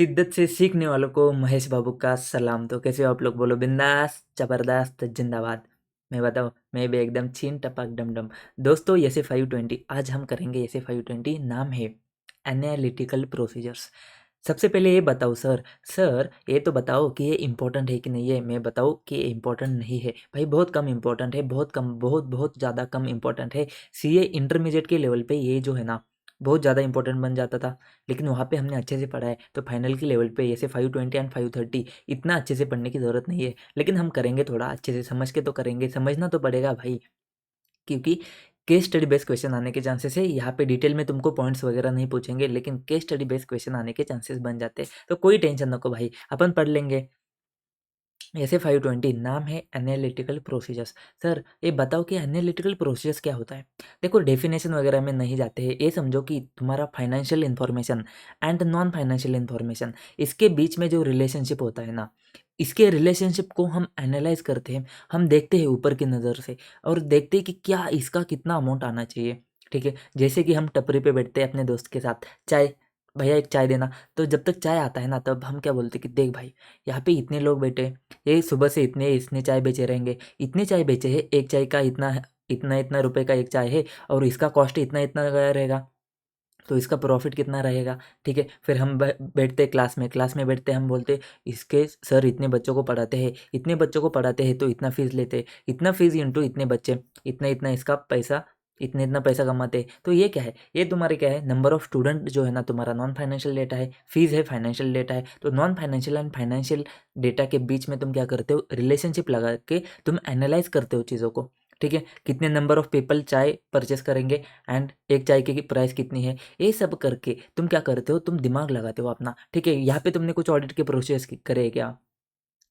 शिद्दत से सीखने वालों को महेश बाबू का सलाम। तो कैसे हो आप लोग? बोलो बिंदास जबरदस्त जिंदाबाद। मैं बताऊँ, मैं भी एकदम छीन टपक डम डम। दोस्तों ऐसे 520 आज हम करेंगे। ऐसे 520 नाम है एनालिटिकल प्रोसीजर्स। सबसे पहले ये बताओ सर, ये तो बताओ कि ये इम्पोर्टेंट है कि नहीं है। मैं बताऊँ कि ये इम्पोर्टेंट नहीं है भाई, बहुत कम इम्पोर्टेंट है, बहुत कम, बहुत बहुत ज़्यादा कम इम्पोर्टेंट है। सीए इंटरमीडिएट के लेवल पे ये जो है ना बहुत ज़्यादा इंपॉर्टेंट बन जाता था, लेकिन वहाँ पे हमने अच्छे से पढ़ा है। तो फाइनल के लेवल पे ऐसे 520 एंड 530 इतना अच्छे से पढ़ने की ज़रूरत नहीं है, लेकिन हम करेंगे थोड़ा अच्छे से समझ के। तो करेंगे, समझना तो पड़ेगा भाई, क्योंकि केस स्टडी बेस्ड क्वेश्चन आने के चांसेस है। यहाँ पे डिटेल में तुमको पॉइंट्स वगैरह नहीं पूछेंगे, लेकिन केस स्टडी बेस्ड क्वेश्चन आने के चांसेस बन जाते हैं। तो कोई टेंशन नको भाई, अपन पढ़ लेंगे। ऐसे 520 नाम है एनालिटिकल प्रोसीजर्स। सर ये बताओ कि एनालिटिकल प्रोसीजर्स क्या होता है? देखो डेफिनेशन वगैरह में नहीं जाते हैं, ये समझो कि तुम्हारा financial information and non financial information, इसके बीच में जो रिलेशनशिप होता है ना, इसके रिलेशनशिप को हम एनालाइज करते हैं। हम देखते हैं ऊपर की नज़र से और देखते हैं कि क्या इसका कितना अमाउंट आना चाहिए। ठीक है, जैसे कि हम टपरी पे बैठते हैं अपने दोस्त के साथ, चाय, भैया एक चाय देना। तो जब तक चाय आता है ना, तब हम क्या बोलते हैं कि देख भाई, यहाँ पे इतने लोग बैठे, ये सुबह से इतने इसने चाय बेचे रहेंगे, इतने चाय बेचे हैं, एक चाय का इतना है, इतना इतना रुपए का एक चाय है, और इसका कॉस्ट इतना इतना गया रहेगा, तो इसका प्रॉफिट कितना रहेगा। ठीक है, फिर हम बैठते क्लास में बैठते हम बोलते इसके सर इतने बच्चों को पढ़ाते हैं, इतने बच्चों को पढ़ाते हैं तो इतना फीस लेते हैं, इतना फीस इंटू इतने बच्चे, इतना इतना इसका पैसा, इतना इतना पैसा कमाते हैं। तो ये क्या है? ये तुम्हारे क्या है, नंबर ऑफ स्टूडेंट जो है ना, तुम्हारा नॉन फाइनेंशियल डेटा है, फीस है फाइनेंशियल डेटा है। तो non financial and financial data के बीच में तुम क्या करते हो, रिलेशनशिप लगा के तुम एनालाइज करते हो चीज़ों को। ठीक है, कितने नंबर ऑफ पीपल चाय परचेस करेंगे एंड एक चाय की प्राइस कितनी है, ये सब करके तुम क्या करते हो, तुम दिमाग लगाते हो अपना। ठीक है, यहाँ पे तुमने कुछ ऑडिट के प्रोसेस करे क्या?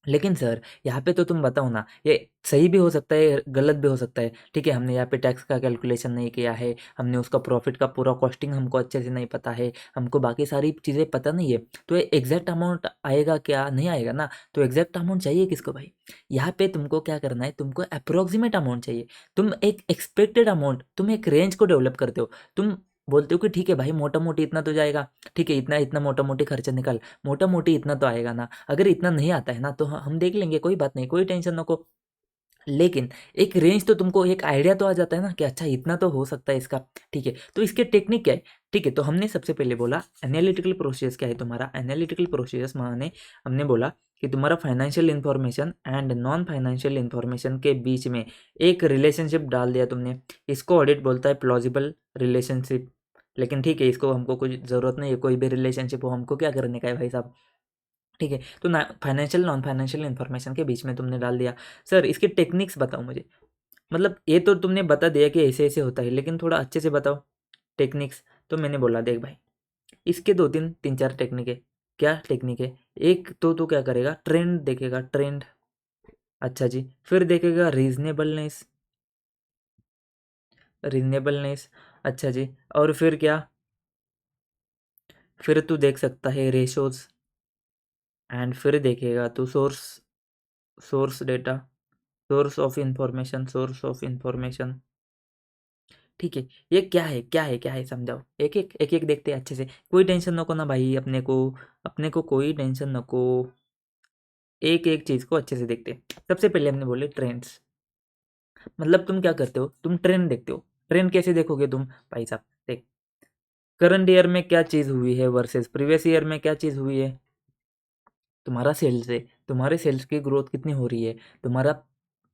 लेकिन सर यहाँ पे तो तुम बताओ ना, ये सही भी हो सकता है, गलत भी हो सकता है। ठीक है, हमने यहाँ पे टैक्स का कैलकुलेशन नहीं किया है, हमने उसका प्रॉफिट का पूरा कॉस्टिंग हमको अच्छे से नहीं पता है, हमको बाकी सारी चीज़ें पता नहीं है। तो ये एग्जैक्ट अमाउंट आएगा क्या? नहीं आएगा ना। तो एग्जैक्ट अमाउंट चाहिए किसको भाई? यहाँ पे तुमको क्या करना है, तुमको अप्रोक्सीमेट अमाउंट चाहिए। तुम एक एक्सपेक्टेड अमाउंट, तुम एक रेंज को डेवलप करते हो। तुम बोलते हो कि ठीक है भाई, मोटा मोटी इतना तो जाएगा। ठीक है, इतना इतना मोटा मोटी खर्चा निकाल, मोटा मोटी इतना तो आएगा ना। अगर इतना नहीं आता है ना, तो हम देख लेंगे, कोई बात नहीं, कोई टेंशन नको। लेकिन एक रेंज तो तुमको, एक आइडिया तो आ जाता है ना कि अच्छा इतना तो हो सकता है इसका। ठीक है, तो इसके टेक्निक क्या है? ठीक है, तो हमने सबसे पहले बोला एनालिटिकल प्रोसेस क्या है तुम्हारा। एनालिटिकल प्रोसेस माने हमने बोला कि तुम्हारा financial information and non financial information के बीच में एक रिलेशनशिप डाल दिया तुमने। इसको ऑडिट बोलता है प्लॉजिबल रिलेशनशिप। लेकिन ठीक है, इसको हमको कुछ ज़रूरत नहीं है, कोई भी रिलेशनशिप हो, हमको क्या करने का है भाई साहब। ठीक है, तो ना फाइनेंशियल नॉन फाइनेंशियल इन्फॉर्मेशन के बीच में तुमने डाल दिया। सर इसके टेक्निक्स बताओ मुझे। मतलब ये तो तुमने बता दिया कि ऐसे ऐसे होता है, लेकिन थोड़ा अच्छे से बताओ टेक्निक्स। तो मैंने बोला देख भाई, इसके दो तीन तीन चार टेक्निक है। क्या टेक्निक है? एक तो क्या करेगा, ट्रेंड देखेगा, ट्रेंड। अच्छा जी, फिर देखेगा रीजनेबलनेस, रीजनेबलनेस। अच्छा जी, और फिर क्या? फिर तू देख सकता है रेशोज, एंड फिर देखेगा तू source, source data, source of information, source of information. ठीक है, ये क्या है, क्या है, क्या है, समझाओ। एक एक एक एक देखते हैं अच्छे से, कोई टेंशन नको ना भाई अपने को, अपने को कोई टेंशन नको। एक एक चीज़ को अच्छे से देखते हैं। सबसे पहले हमने बोले ट्रेंड्स। मतलब तुम क्या करते हो, तुम ट्रेंड देखते हो। ट्रेंड कैसे देखोगे तुम? भाई साहब देख, करंट ईयर में क्या चीज़ हुई है वर्सेस प्रीवियस ईयर में क्या चीज़ हुई है। तुम्हारा सेल्स है, तुम्हारे सेल्स की ग्रोथ कितनी हो रही है, तुम्हारा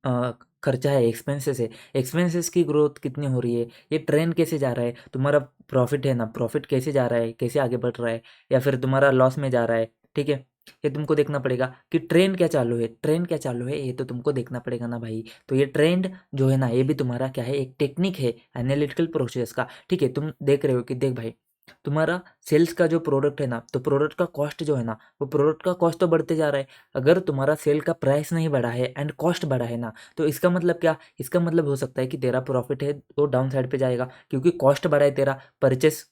अ, खर्चा है, एक्सपेंसेस है, एक्सपेंसेस की ग्रोथ कितनी हो रही है, ये ट्रेंड कैसे जा रहा है। तुम्हारा प्रॉफिट है ना, प्रॉफिट कैसे जा रहा है, कैसे आगे बढ़ रहा है, या फिर तुम्हारा लॉस में जा रहा है। ठीक है, ये तुमको देखना पड़ेगा कि ट्रेंड क्या चालू है, ट्रेंड क्या चालू है, ये तो तुमको देखना पड़ेगा ना भाई। तो ये ट्रेंड जो है ना, ये भी तुम्हारा क्या है, एक टेक्निक है एनालिटिकल प्रोसेस का। ठीक है, तुम देख रहे हो कि देख भाई, तुम्हारा सेल्स का जो प्रोडक्ट है ना, तो प्रोडक्ट का कॉस्ट जो है ना, वो प्रोडक्ट का कॉस्ट तो बढ़ते जा रहा है। अगर तुम्हारा सेल का प्राइस नहीं बढ़ा है एंड कॉस्ट बढ़ा है ना, तो इसका मतलब क्या, इसका मतलब हो सकता है कि तेरा प्रॉफिट है वो डाउन साइड पे जाएगा, क्योंकि कॉस्ट बढ़ा है तेरा, परचेस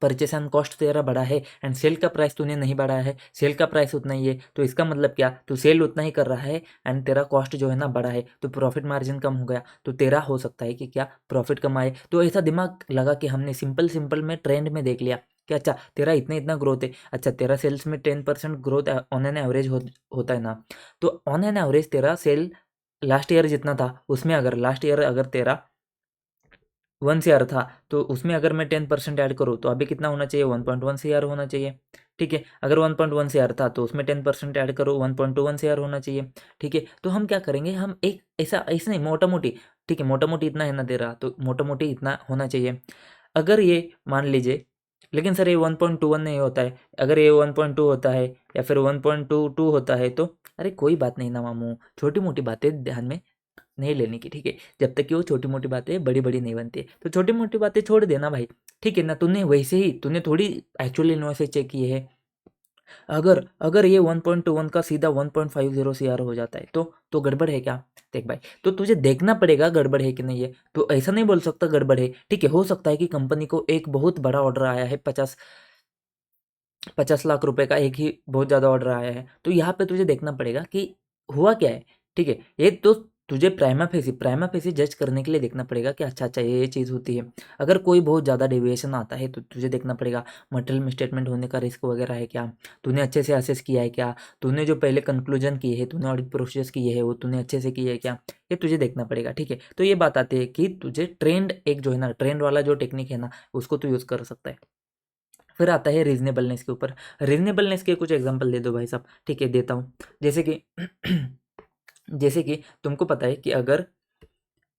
परचेस एंड कॉस्ट तेरा बढ़ा है एंड सेल का प्राइस तूने नहीं बढ़ाया है, सेल का प्राइस उतना ही है। तो इसका मतलब क्या, तू सेल उतना ही कर रहा है एंड तेरा कॉस्ट जो है ना बढ़ा है, तो प्रॉफिट मार्जिन कम हो गया, तो तेरा हो सकता है कि क्या, प्रॉफिट कम आए। तो ऐसा दिमाग लगा कि हमने सिंपल सिंपल में ट्रेंड में देख लिया कि अच्छा तेरा इतना इतना ग्रोथ है, अच्छा तेरा सेल्स में 10% ग्रोथ ऑन एन एवरेज होता है ना, तो ऑन एन एवरेज तेरा सेल लास्ट ईयर जितना था उसमें अगर लास्ट ईयर अगर तेरा 1 CR था, तो उसमें अगर मैं 10% ऐड करूँ तो अभी कितना होना चाहिए, 1.1 CR होना चाहिए। ठीक है, अगर 1.1 CR था तो उसमें 10% ऐड करो, 1.21 CR होना चाहिए। ठीक है, तो हम क्या करेंगे, हम एक ऐसा ऐसा नहीं, मोटा मोटी, ठीक है मोटा मोटी इतना है ना दे रहा, तो मोटा मोटी इतना होना चाहिए। अगर ये मान लीजिए, लेकिन सर ये 1.21 नहीं होता है, अगर ये 1.2 होता है या फिर 1.22 होता है, तो अरे कोई बात नहीं ना मामू, छोटी मोटी बातें ध्यान में नहीं लेने की। ठीक है, जब तक कि वो छोटी मोटी बातें बड़ी बड़ी नहीं बनती है, तो छोटी मोटी बातें छोड़ देना भाई। ठीक है ना, तूने वैसे ही तूने थोड़ी एक्चुअली इन्वॉइस चेक किए है। अगर अगर ये 1.21 का सीधा 1.50 CR हो जाता है तो गड़बड़ है क्या? देख भाई, तो तुझे देखना पड़ेगा गड़बड़ है कि नहीं है, तो ऐसा नहीं बोल सकता गड़बड़ है। ठीक है, हो सकता है कि कंपनी को एक बहुत बड़ा ऑर्डर आया है, 50 लाख रुपए का एक ही बहुत ज़्यादा ऑर्डर आया है, तो यहाँ पे तुझे देखना पड़ेगा कि हुआ क्या है। ठीक है, ये तो तुझे प्राइमा फेसी जज करने के लिए देखना पड़ेगा कि अच्छा अच्छा ये चीज़ होती है। अगर कोई बहुत ज़्यादा डेविएशन आता है तो तुझे देखना पड़ेगा मटेरियल मिसस्टेटमेंट होने का रिस्क वगैरह है क्या, तूने अच्छे से असेस किया है क्या, तूने जो पहले कंक्लूजन किए है, तूने ऑडिट प्रोसेस किए है वो तूने अच्छे से किए है क्या, ये तुझे देखना पड़ेगा। ठीक है, तो ये बात आती है कि तुझे ट्रेंड, एक जो है ना ट्रेंड वाला जो टेक्निक है ना, उसको तू यूज़ कर सकता है। फिर आता है रीजनेबलनेस के ऊपर। रीजनेबलनेस के कुछ एग्जांपल दे दो भाई साहब। ठीक है, देता हूँ। जैसे कि जैसे कि तुमको पता है कि अगर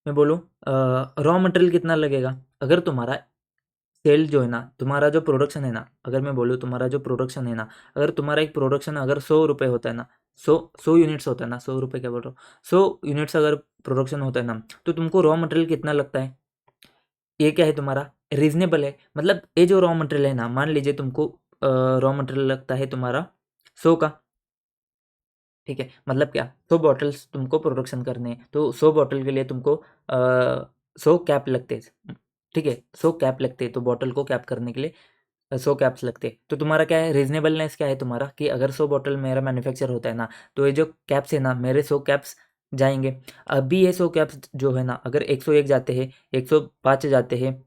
मैं बोलूँ रॉ मटेरियल कितना लगेगा, अगर तुम्हारा सेल जो है ना, तुम्हारा जो प्रोडक्शन है ना, अगर मैं बोलूँ तुम्हारा जो प्रोडक्शन है ना, अगर तुम्हारा एक प्रोडक्शन अगर 100 रुपये होता है ना, 100 यूनिट्स होता है ना, 100 रुपये क्या बोल रहा हूँ, 100 यूनिट्स अगर प्रोडक्शन होता है ना, तो तुमको रॉ मटेरियल कितना लगता है, ये क्या है तुम्हारा रीजनेबल है। मतलब ये जो रॉ मटेरियल है ना, मान लीजिए तुमको रॉ मटेरियल लगता है तुम्हारा 100 का। ठीक है, मतलब क्या, 100 बॉटल्स तुमको प्रोडक्शन करने हैं, तो 100 बॉटल के लिए तुमको 100 कैप लगते हैं। ठीक है, 100 कैप लगते हैं, तो बॉटल को कैप करने के लिए 100 कैप्स लगते हैं। तो तुम्हारा क्या है, रीजनेबलनेस क्या है तुम्हारा, कि अगर 100 बॉटल मेरा मैन्युफैक्चर होता है ना, तो ये जो कैप्स है ना, मेरे 100 कैप्स जाएंगे। अभी ये 100 कैप्स जो है ना, अगर 101 जाते हैं, 105 जाते हैं,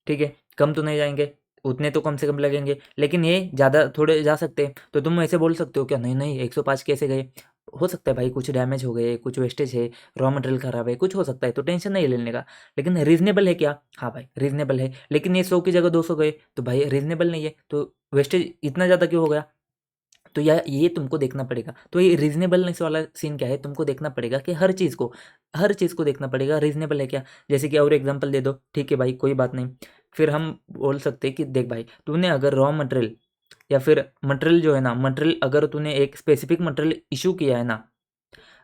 ठीक है, कम तो नहीं जाएंगे, उतने तो कम से कम लगेंगे, लेकिन ये ज़्यादा थोड़े जा सकते हैं। तो तुम ऐसे बोल सकते हो क्या, नहीं नहीं 105 कैसे गए, हो सकता है भाई कुछ डैमेज हो गए, कुछ वेस्टेज है, रॉ मटेरियल खराब है, कुछ हो सकता है, तो टेंशन नहीं लेने का। लेकिन रीजनेबल है क्या, हाँ भाई रीजनेबल है, लेकिन ये 100 की जगह 200 गए तो भाई रीजनेबल नहीं है, तो वेस्टेज इतना ज़्यादा क्यों हो गया। तो ये तुमको देखना पड़ेगा। तो ये रीजनेबलनेस वाला सीन क्या है, तुमको देखना पड़ेगा कि हर चीज़ को देखना पड़ेगा, रीजनेबल है क्या। जैसे कि और एग्जांपल दे दो, ठीक है भाई कोई बात नहीं। फिर हम बोल सकते हैं कि देख भाई, तूने अगर रॉ मटेरियल या फिर मटेरियल जो है ना, मटेरियल अगर तूने एक स्पेसिफिक मटेरियल इशू किया है ना,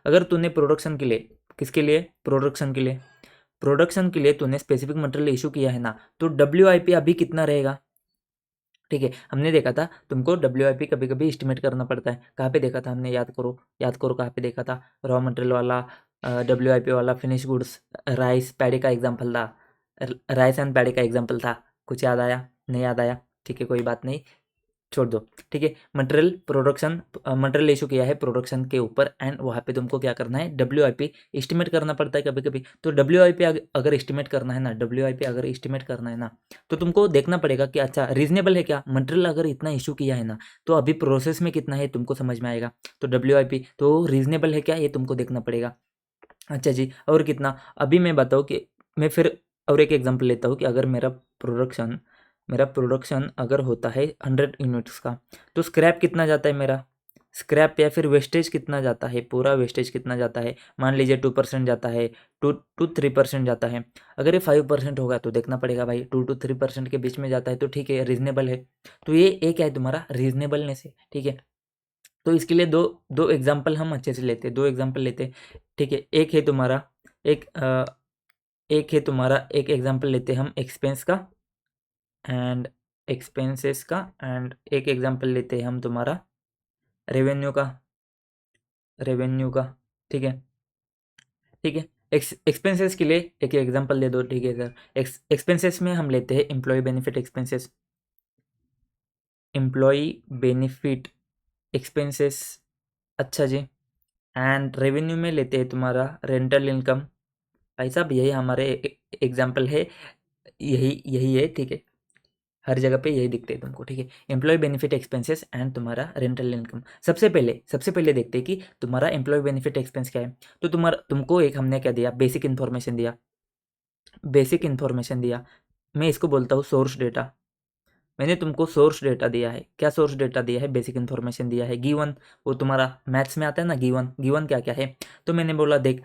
अगर तूने प्रोडक्शन के लिए, किसके लिए, प्रोडक्शन के लिए तूने स्पेसिफिक मटेरियल इशू किया है ना, तो WIP अभी कितना रहेगा। ठीक है, हमने देखा था तुमको WIP कभी कभी एस्टिमेट करना पड़ता है, कहाँ पे देखा था हमने, याद करो कहाँ पे देखा था, रॉ मटेरियल वाला WIP वाला, फिनिश गुड्स, राइस पैडी का एग्जाम्पल था, राइस एंड पैडी का एग्जाम्पल था। कुछ याद आया, नहीं याद आया, ठीक है कोई बात नहीं, छोड़ दो। ठीक है, मटेरियल इशू किया है प्रोडक्शन के ऊपर, एंड वहाँ पे तुमको क्या करना है, WIP एस्टिमेट करना पड़ता है कभी कभी। तो WIP अगर एस्टिमेट करना है ना, WIP अगर एस्टिमेट करना है ना, तो तुमको देखना पड़ेगा कि अच्छा रीजनेबल है क्या, मटेरियल अगर इतना इशू किया है ना, तो अभी प्रोसेस में कितना है तुमको समझ में आएगा। तो WIP तो रीजनेबल है क्या, ये तुमको देखना पड़ेगा। अच्छा जी, और कितना, अभी मैं बताऊँ कि मैं फिर और एक एग्जांपल लेता हूँ कि अगर मेरा प्रोडक्शन अगर होता है 100 यूनिट्स का, तो स्क्रैप कितना जाता है मेरा, स्क्रैप या फिर वेस्टेज कितना जाता है, पूरा वेस्टेज कितना जाता है, मान लीजिए 2% जाता है, 2 to 3% जाता है। अगर ये 5% होगा तो देखना पड़ेगा भाई, 2 to 3% के बीच में जाता है तो ठीक है रीजनेबल है। तो ये एक है तुम्हारा रीजनेबलनेस है। ठीक है, तो इसके लिए दो दो एग्जाम्पल हम अच्छे से लेते हैं, 2 एग्जाम्पल लेते हैं। ठीक है, एक एक है तुम्हारा, एक एग्जाम्पल लेते हैं हम एक्सपेंस का एंड एक्सपेंसेस का, एंड एक एग्जांपल लेते हैं हम तुम्हारा रेवेन्यू का। ठीक है, ठीक है, एक्सपेंसेस के लिए एक एग्जांपल दे दो। ठीक है सर, एक्सपेंसेस में हम लेते हैं एम्प्लॉय बेनिफिट एक्सपेंसेस। अच्छा जी, एंड रेवेन्यू में लेते हैं तुम्हारा रेंटल इनकम। भाई साहब यही हमारे एग्जांपल है, यही यही है। ठीक है, हर जगह पे यही दिखते हैं तुमको, ठीक है। एम्प्लॉय बेनिफिट एक्सपेंसेस एंड तुम्हारा रेंटल इनकम। सबसे पहले देखते हैं कि तुम्हारा एम्प्लॉय बेनिफिट एक्सपेंस क्या है। तो तुमको एक हमने क्या दिया, बेसिक इन्फॉर्मेशन दिया। मैं इसको बोलता हूँ सोर्स डेटा। मैंने तुमको सोर्स डेटा दिया है। क्या सोर्स डेटा दिया है? बेसिक इन्फॉर्मेशन दिया है। गिवन, वो तुम्हारा मैथ्स में आता है ना, गिवन क्या क्या है। तो मैंने बोला देख,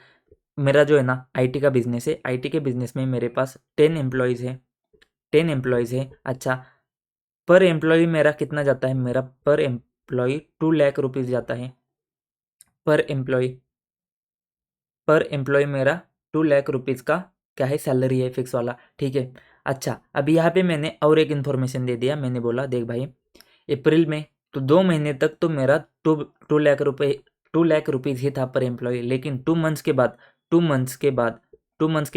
मेरा जो है ना आईटी का बिजनेस है, आईटी के बिजनेस में मेरे पास 10 एम्प्लॉयज़ है। अच्छा, पर एम्प्लॉय मेरा कितना जाता है? मेरा पर एम्प्लॉय 2 लाख रुपीज़ जाता है। पर एम्प्लॉय मेरा 2 लाख रुपीज़ का क्या है, सैलरी है, फिक्स वाला, ठीक है। अच्छा, अभी यहाँ पे मैंने और एक इन्फॉर्मेशन दे दिया। मैंने बोला देख भाई, अप्रैल में तो 2 महीने तक तो मेरा टू लाख रुपीज़ ही था पर एम्प्लॉय। लेकिन 2 मंथ्स के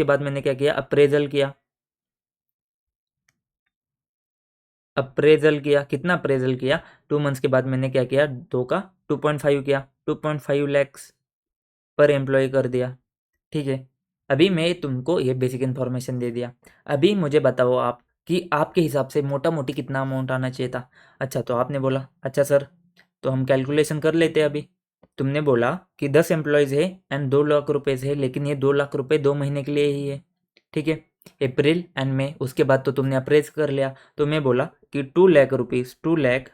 बाद मैंने क्या किया, अप्रेजल किया। कितना अप्रेजल किया? 2 मंथ्स के बाद मैंने क्या किया, 2 का 2.5 किया, 2.5 लैक्स पर एम्प्लॉय कर दिया, ठीक है। अभी मैं तुमको ये बेसिक इन्फॉर्मेशन दे दिया। अभी मुझे बताओ आप कि आपके हिसाब से मोटा मोटी कितना अमाउंट आना चाहिए था। अच्छा, तो आपने बोला अच्छा सर, तो हम कैलकुलेशन कर लेते हैं। अभी तुमने बोला कि 10 एम्प्लॉयज़ है एंड 2 लाख रुपए है, लेकिन ये 2 लाख रुपए 2 महीने के लिए ही है, ठीक है, अप्रैल एंड मई। उसके बाद तो तुमने अप्रेज कर लिया। तो मैं बोला कि 2 lakh rupees, 2 lakh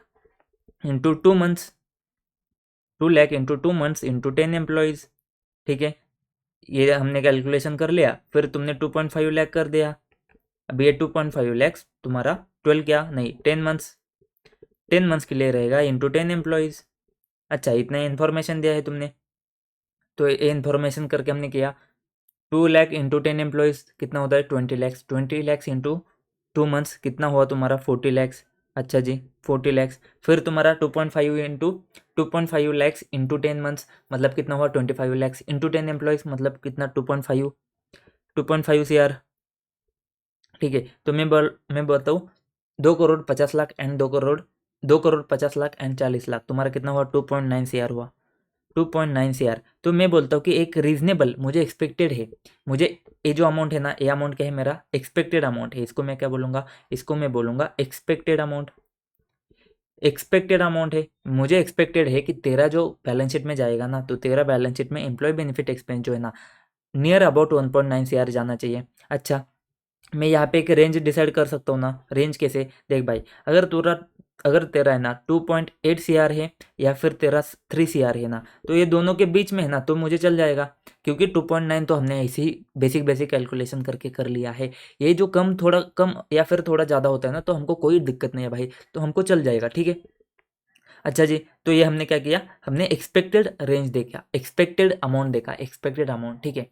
into 2 months into 10 employees, ठीक है। ये हमने कैलकुलेशन कर लिया। फिर तुमने 2.5 लाख कर दिया। अब ये 2.5 लैक्स तुम्हारा 12 क्या नहीं 10 मंथ्स के लिए रहेगा इंटू 10 एम्प्लॉयज़। अच्छा, इतना इन्फॉर्मेशन दिया है तुमने। तो ये इन्फॉर्मेशन करके हमने किया 2 लाख इंटू 10 एम्प्लॉयज़ कितना होता है, 20 लैक्स। 20 लैक्स इंटू 2 मंथ्स कितना हुआ तुम्हारा, 40 लैक्स। अच्छा जी, 40 लैक्स। फिर तुम्हारा 2.5 लैक्स इंटू 10 मंथ्स मतलब कितना हुआ, 25 लैक्स इंटू 10 एम्प्लॉयज़ मतलब कितना, 2.5 ठीक है। तो मैं बताऊँ, 2 करोड़ 50 लाख एंड 2 करोड़ 50 लाख एंड 40 लाख, तुम्हारा कितना हुआ, 2.9 CR हुआ, 2.9 CR। तो मैं बोलता हूँ कि एक रीजनेबल मुझे एक्सपेक्टेड है। मुझे ये जो अमाउंट है ना, ये अमाउंट क्या है, मेरा एक्सपेक्टेड अमाउंट है। इसको मैं क्या बोलूँगा, इसको मैं बोलूँगा एक्सपेक्टेड अमाउंट है। मुझे एक्सपेक्टेड है कि तेरा जो बैलेंस शीट में जाएगा ना, तो तेरा बैलेंस शीट में एम्प्लॉय बेनिफिट एक्सपेंस जो है ना, नियर अबाउट 1.9 CR जाना चाहिए। अच्छा, मैं यहाँ पे एक रेंज डिसाइड कर सकता हूँ ना। रेंज कैसे, देख भाई, अगर तेरा है ना 2.8 CR है या फिर तेरा 3 CR है ना, तो ये दोनों के बीच में है ना, तो मुझे चल जाएगा। क्योंकि 2.9 तो हमने ऐसे ही बेसिक कैलकुलेशन करके कर लिया है। ये जो थोड़ा कम या फिर थोड़ा ज़्यादा होता है ना, तो हमको कोई दिक्कत नहीं है भाई, तो हमको चल जाएगा, ठीक है। अच्छा जी, तो ये हमने क्या किया, हमने एक्सपेक्टेड रेंज देखा, एक्सपेक्टेड अमाउंट, ठीक है।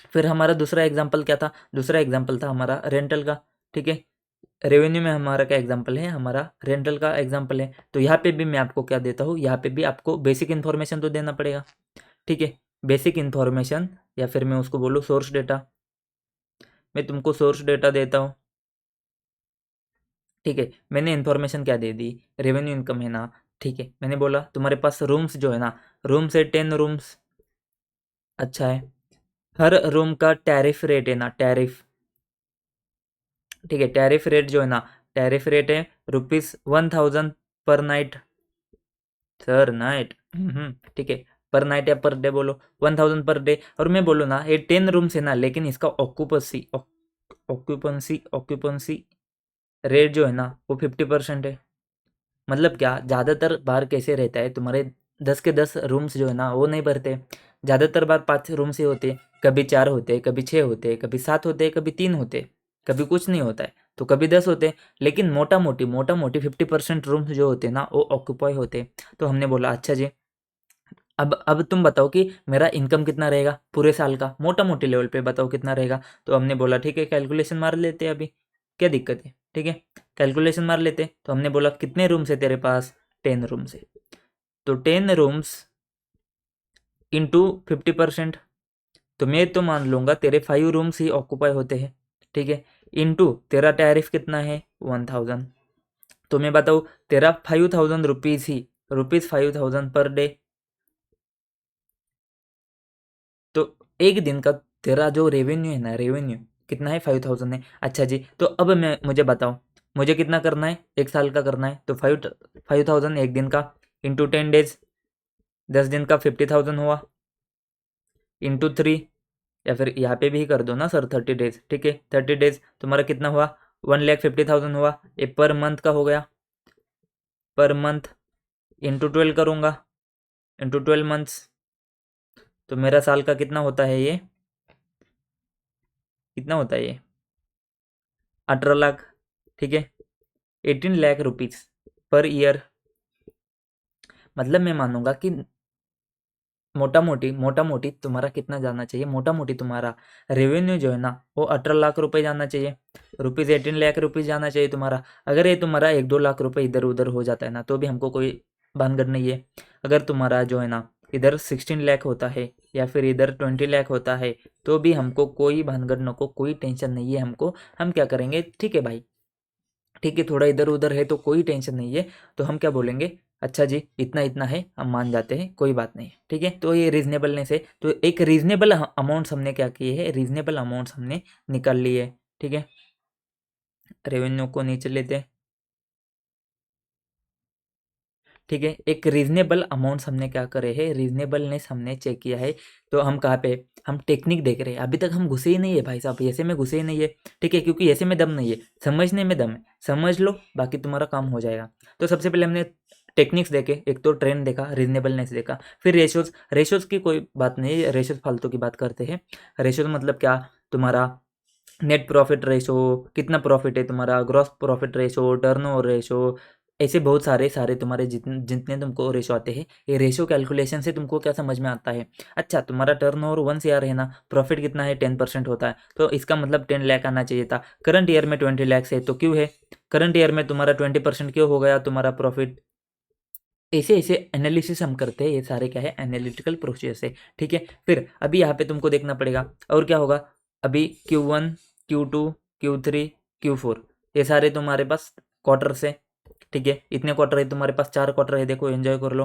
फिर हमारा दूसरा एग्जाम्पल क्या था, दूसरा एग्जाम्पल था हमारा रेंटल का, ठीक है। रेवेन्यू में हमारा क्या एग्जाम्पल है, हमारा रेंटल का एग्जाम्पल है। तो यहाँ पे भी मैं आपको क्या देता हूँ, यहाँ पे भी आपको बेसिक इन्फॉर्मेशन तो देना पड़ेगा, ठीक है। बेसिक इन्फॉर्मेशन या फिर मैं उसको बोलूँ सोर्स डेटा। मैं तुमको सोर्स डेटा देता हूँ, ठीक है। मैंने इन्फॉर्मेशन क्या दे दी, रेवेन्यू इनकम है ना, ठीक है। मैंने बोला तुम्हारे पास रूम्स जो है ना, रूम्स है 10 रूम्स, अच्छा है। हर रूम का टैरिफ रेट है ना, ठीक है। टैरिफ रेट जो है ना, टैरिफ रेट है ₹1000 पर नाइट, सर नाइट, ठीक है। पर नाइट या पर डे बोलो, 1000 पर डे। और मैं बोलूँ ना, ये 10 रूम्स है ना, लेकिन इसका ऑक्यूपेंसी रेट जो है ना, वो 50% है। मतलब क्या, ज़्यादातर बार कैसे रहता है, तुम्हारे 10 के 10 रूम्स जो है ना, वो नहीं भरते। ज़्यादातर बार 5 रूम्स ही होते, कभी 4 होते, कभी 6 होते, कभी 7 होते, कभी 3 होते, कभी कुछ नहीं होता है, तो कभी 10 होते। लेकिन मोटा मोटी 50% रूम्स जो होते ना, वो ऑक्यूपाई होते। तो हमने बोला अच्छा जी, अब तुम बताओ कि मेरा इनकम कितना रहेगा पूरे साल का, मोटा मोटी लेवल पे बताओ कितना रहेगा। तो हमने बोला ठीक है, कैलकुलेशन मार लेते हैं अभी, क्या दिक्कत है, ठीक है। कैलकुलेशन मार लेते। तो हमने बोला कितने रूम्स है तेरे पास, 10 रूम्स है। तो 10 रूम्स इंटू 50%, तो मैं तो मान लूँगा तेरे 5 रूम्स ही ऑक्यूपाई होते हैं, ठीक है। इंटू तेरा टैरिफ कितना है, 1000। तो मैं बताऊँ, तेरा 5000 रुपीज़ ही, ₹5000 पर डे। तो एक दिन का तेरा जो रेवेन्यू है ना, रेवेन्यू कितना है, 5000 है। अच्छा जी, तो अब मैं मुझे बताओ, मुझे कितना करना है, 1 साल का करना है, तो 5,000 एक दिन का इंटू 10 डेज, 10 दिन का 50,000 हुआ, इंटू 3, या फिर यहाँ पे भी कर दो ना सर 30 डेज, ठीक है 30 डेज तुम्हारा कितना हुआ, 1,50,000 हुआ। ये पर मंथ का हो गया, पर मंथ इंटू 12 करूँगा, इंटू 12 मंथ्स, तो मेरा साल का कितना होता है, ये कितना होता है, ये 18 लाख, ठीक है 18 लाख रुपीज़ पर ईयर। मतलब मैं मानूंगा कि मोटा मोटी तुम्हारा कितना जाना चाहिए, मोटा मोटी तुम्हारा रेवेन्यू जो है ना वो 18 लाख रुपए जाना चाहिए, रुपीज़ 18 लाख रुपीज़ जाना चाहिए तुम्हारा। अगर ये तुम्हारा 1-2 लाख रुपए इधर उधर हो जाता है ना तो भी हमको कोई भानगढ़ नहीं है। अगर तुम्हारा जो है ना इधर 16 लाख होता है या फिर इधर 20 लाख होता है तो भी हमको कोई भानगढ़ न को, कोई टेंशन नहीं है हमको। हम क्या करेंगे, ठीक है भाई, ठीक है थोड़ा इधर उधर है तो कोई टेंशन नहीं है, तो हम क्या बोलेंगे, अच्छा जी इतना इतना है, हम मान जाते हैं, कोई बात नहीं, ठीक है। तो ये रीजनेबलनेस है, तो एक रीजनेबल अमाउंट्स हमने क्या किए है, रीजनेबल अमाउंट्स हमने निकाल लिए, ठीक है। रेवेन्यू को नीचे लेते हैं, ठीक है। एक रीजनेबल अमाउंट्स हमने क्या करे है, रीजनेबलनेस हमने चेक किया है। तो हम कहाँ पे, हम टेक्निक देख रहे हैं, अभी तक हम घुसे ही नहीं है भाई साहब, ऐसे में घुसे ही नहीं है, ठीक है, क्योंकि ऐसे में दम नहीं है, समझने में दम है, समझ लो बाकी तुम्हारा काम हो जाएगा। तो सबसे पहले हमने टेक्निक्स देखे, एक तो ट्रेंड देखा, रीजनेबलनेस देखा, फिर रेशोज, रेशोज की कोई बात नहीं है, रेशोज फालतू की बात करते हैं। रेशोज मतलब क्या, तुम्हारा नेट प्रॉफिट रेशो, कितना प्रॉफिट है तुम्हारा, gross profit ratio, turnover ratio, ऐसे बहुत सारे सारे तुम्हारे जितने जितने तुमको रेशो आते हैं, ये रेशो कैलकुलेशन से तुमको क्या समझ में आता है। अच्छा तुम्हारा टर्नओवर 1 CR है ना, प्रॉफिट कितना है, 10% होता है, तो इसका मतलब 10 लाख आना चाहिए था। करंट ईयर में 20 लाख है, तो क्यों है करंट ईयर में तुम्हारा 20% क्यों हो गया तुम्हारा प्रॉफिट। ऐसे ऐसे एनालिसिस हम करते हैं, ये सारे क्या है, एनालिटिकल प्रोसेस है, ठीक है। फिर अभी यहाँ पे तुमको देखना पड़ेगा और क्या होगा, अभी Q1 Q2 Q3 Q4 ये सारे तुम्हारे पास क्वार्टर्स है, ठीक है। इतने क्वार्टर है तुम्हारे पास, 4 क्वार्टर है, देखो एंजॉय कर लो।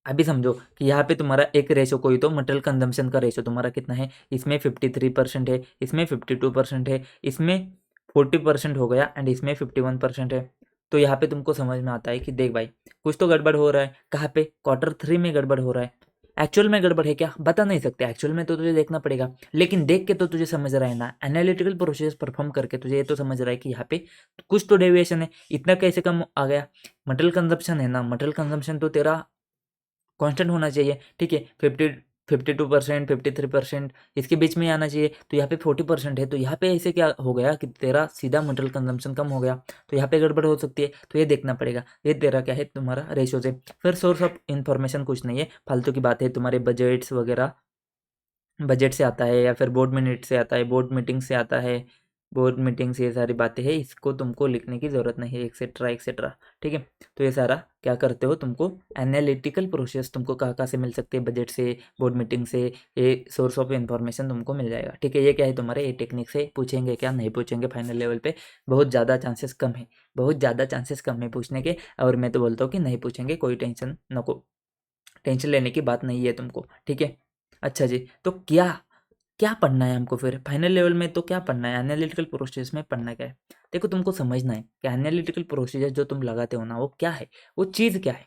अभी समझो कि यहाँ पे तुम्हारा एक रेशो कोई तो मटेरियल कंजम्पशन का रेशो तुम्हारा कितना है, इसमें 53% है, इसमें 52% है, इसमें 40% हो गया एंड इसमें 51% है। तो यहाँ पे तुमको समझ में आता है कि देख भाई कुछ तो गड़बड़ हो रहा है, कहाँ पे, Q3 में गड़बड़ हो रहा है। एक्चुअल में गड़बड़ है क्या, बता नहीं सकते, एक्चुअल में तो तुझे देखना पड़ेगा, लेकिन देख के तो तुझे समझ रहा है ना, एनालिटिकल प्रोसेस परफॉर्म करके तुझे ये तो समझ रहा है कि यहाँ पे कुछ तो डेविएशन है, इतना कैसे कम आ गया। मटेरियल कंजम्पशन है ना, मटेरियल कंजम्पशन तो तेरा कांस्टेंट होना चाहिए, ठीक है 52% 53% इसके बीच में आना चाहिए, तो यहाँ पे 40% है, तो यहाँ पे ऐसे क्या हो गया कि तेरा सीधा मटेरियल कंजम्पशन कम हो गया, तो यहाँ पे गड़बड़ हो सकती है, तो ये देखना पड़ेगा। ये तेरा क्या है, तुम्हारा रेशो है। फिर सोर्स ऑफ इन्फॉर्मेशन कुछ नहीं है, फालतू की बात है, तुम्हारे बजट्स वगैरह, बजट से आता है या फिर बोर्ड मिनट से आता है, बोर्ड मीटिंग से आता है, बोर्ड मीटिंग से ये सारी बातें हैं, इसको तुमको लिखने की ज़रूरत नहीं है, एक्सेट्रा एक्सेट्रा, ठीक है। तो ये सारा क्या करते हो, तुमको एनालिटिकल प्रोसेस तुमको कहाँ कहाँ से मिल सकते हैं, बजट से, बोर्ड मीटिंग से, ये सोर्स ऑफ इन्फॉर्मेशन तुमको मिल जाएगा, ठीक है। ये क्या है तुम्हारे, ये टेक्निक से पूछेंगे क्या, नहीं पूछेंगे फाइनल लेवल पे, बहुत ज़्यादा चांसेस कम है, बहुत ज़्यादा चांसेस कम है पूछने के, और मैं तो बोलता हूँ कि नहीं पूछेंगे, कोई टेंशन नको, टेंशन लेने की बात नहीं है तुमको, ठीक है। अच्छा जी, तो क्या क्या पढ़ना है हमको, फिर फाइनल लेवल में तो क्या पढ़ना है, एनालिटिकल प्रोसेस में पढ़ना क्या है। देखो तुमको समझना है कि एनालिटिकल प्रोसीजर जो तुम लगाते हो ना वो क्या है, वो चीज़ क्या है।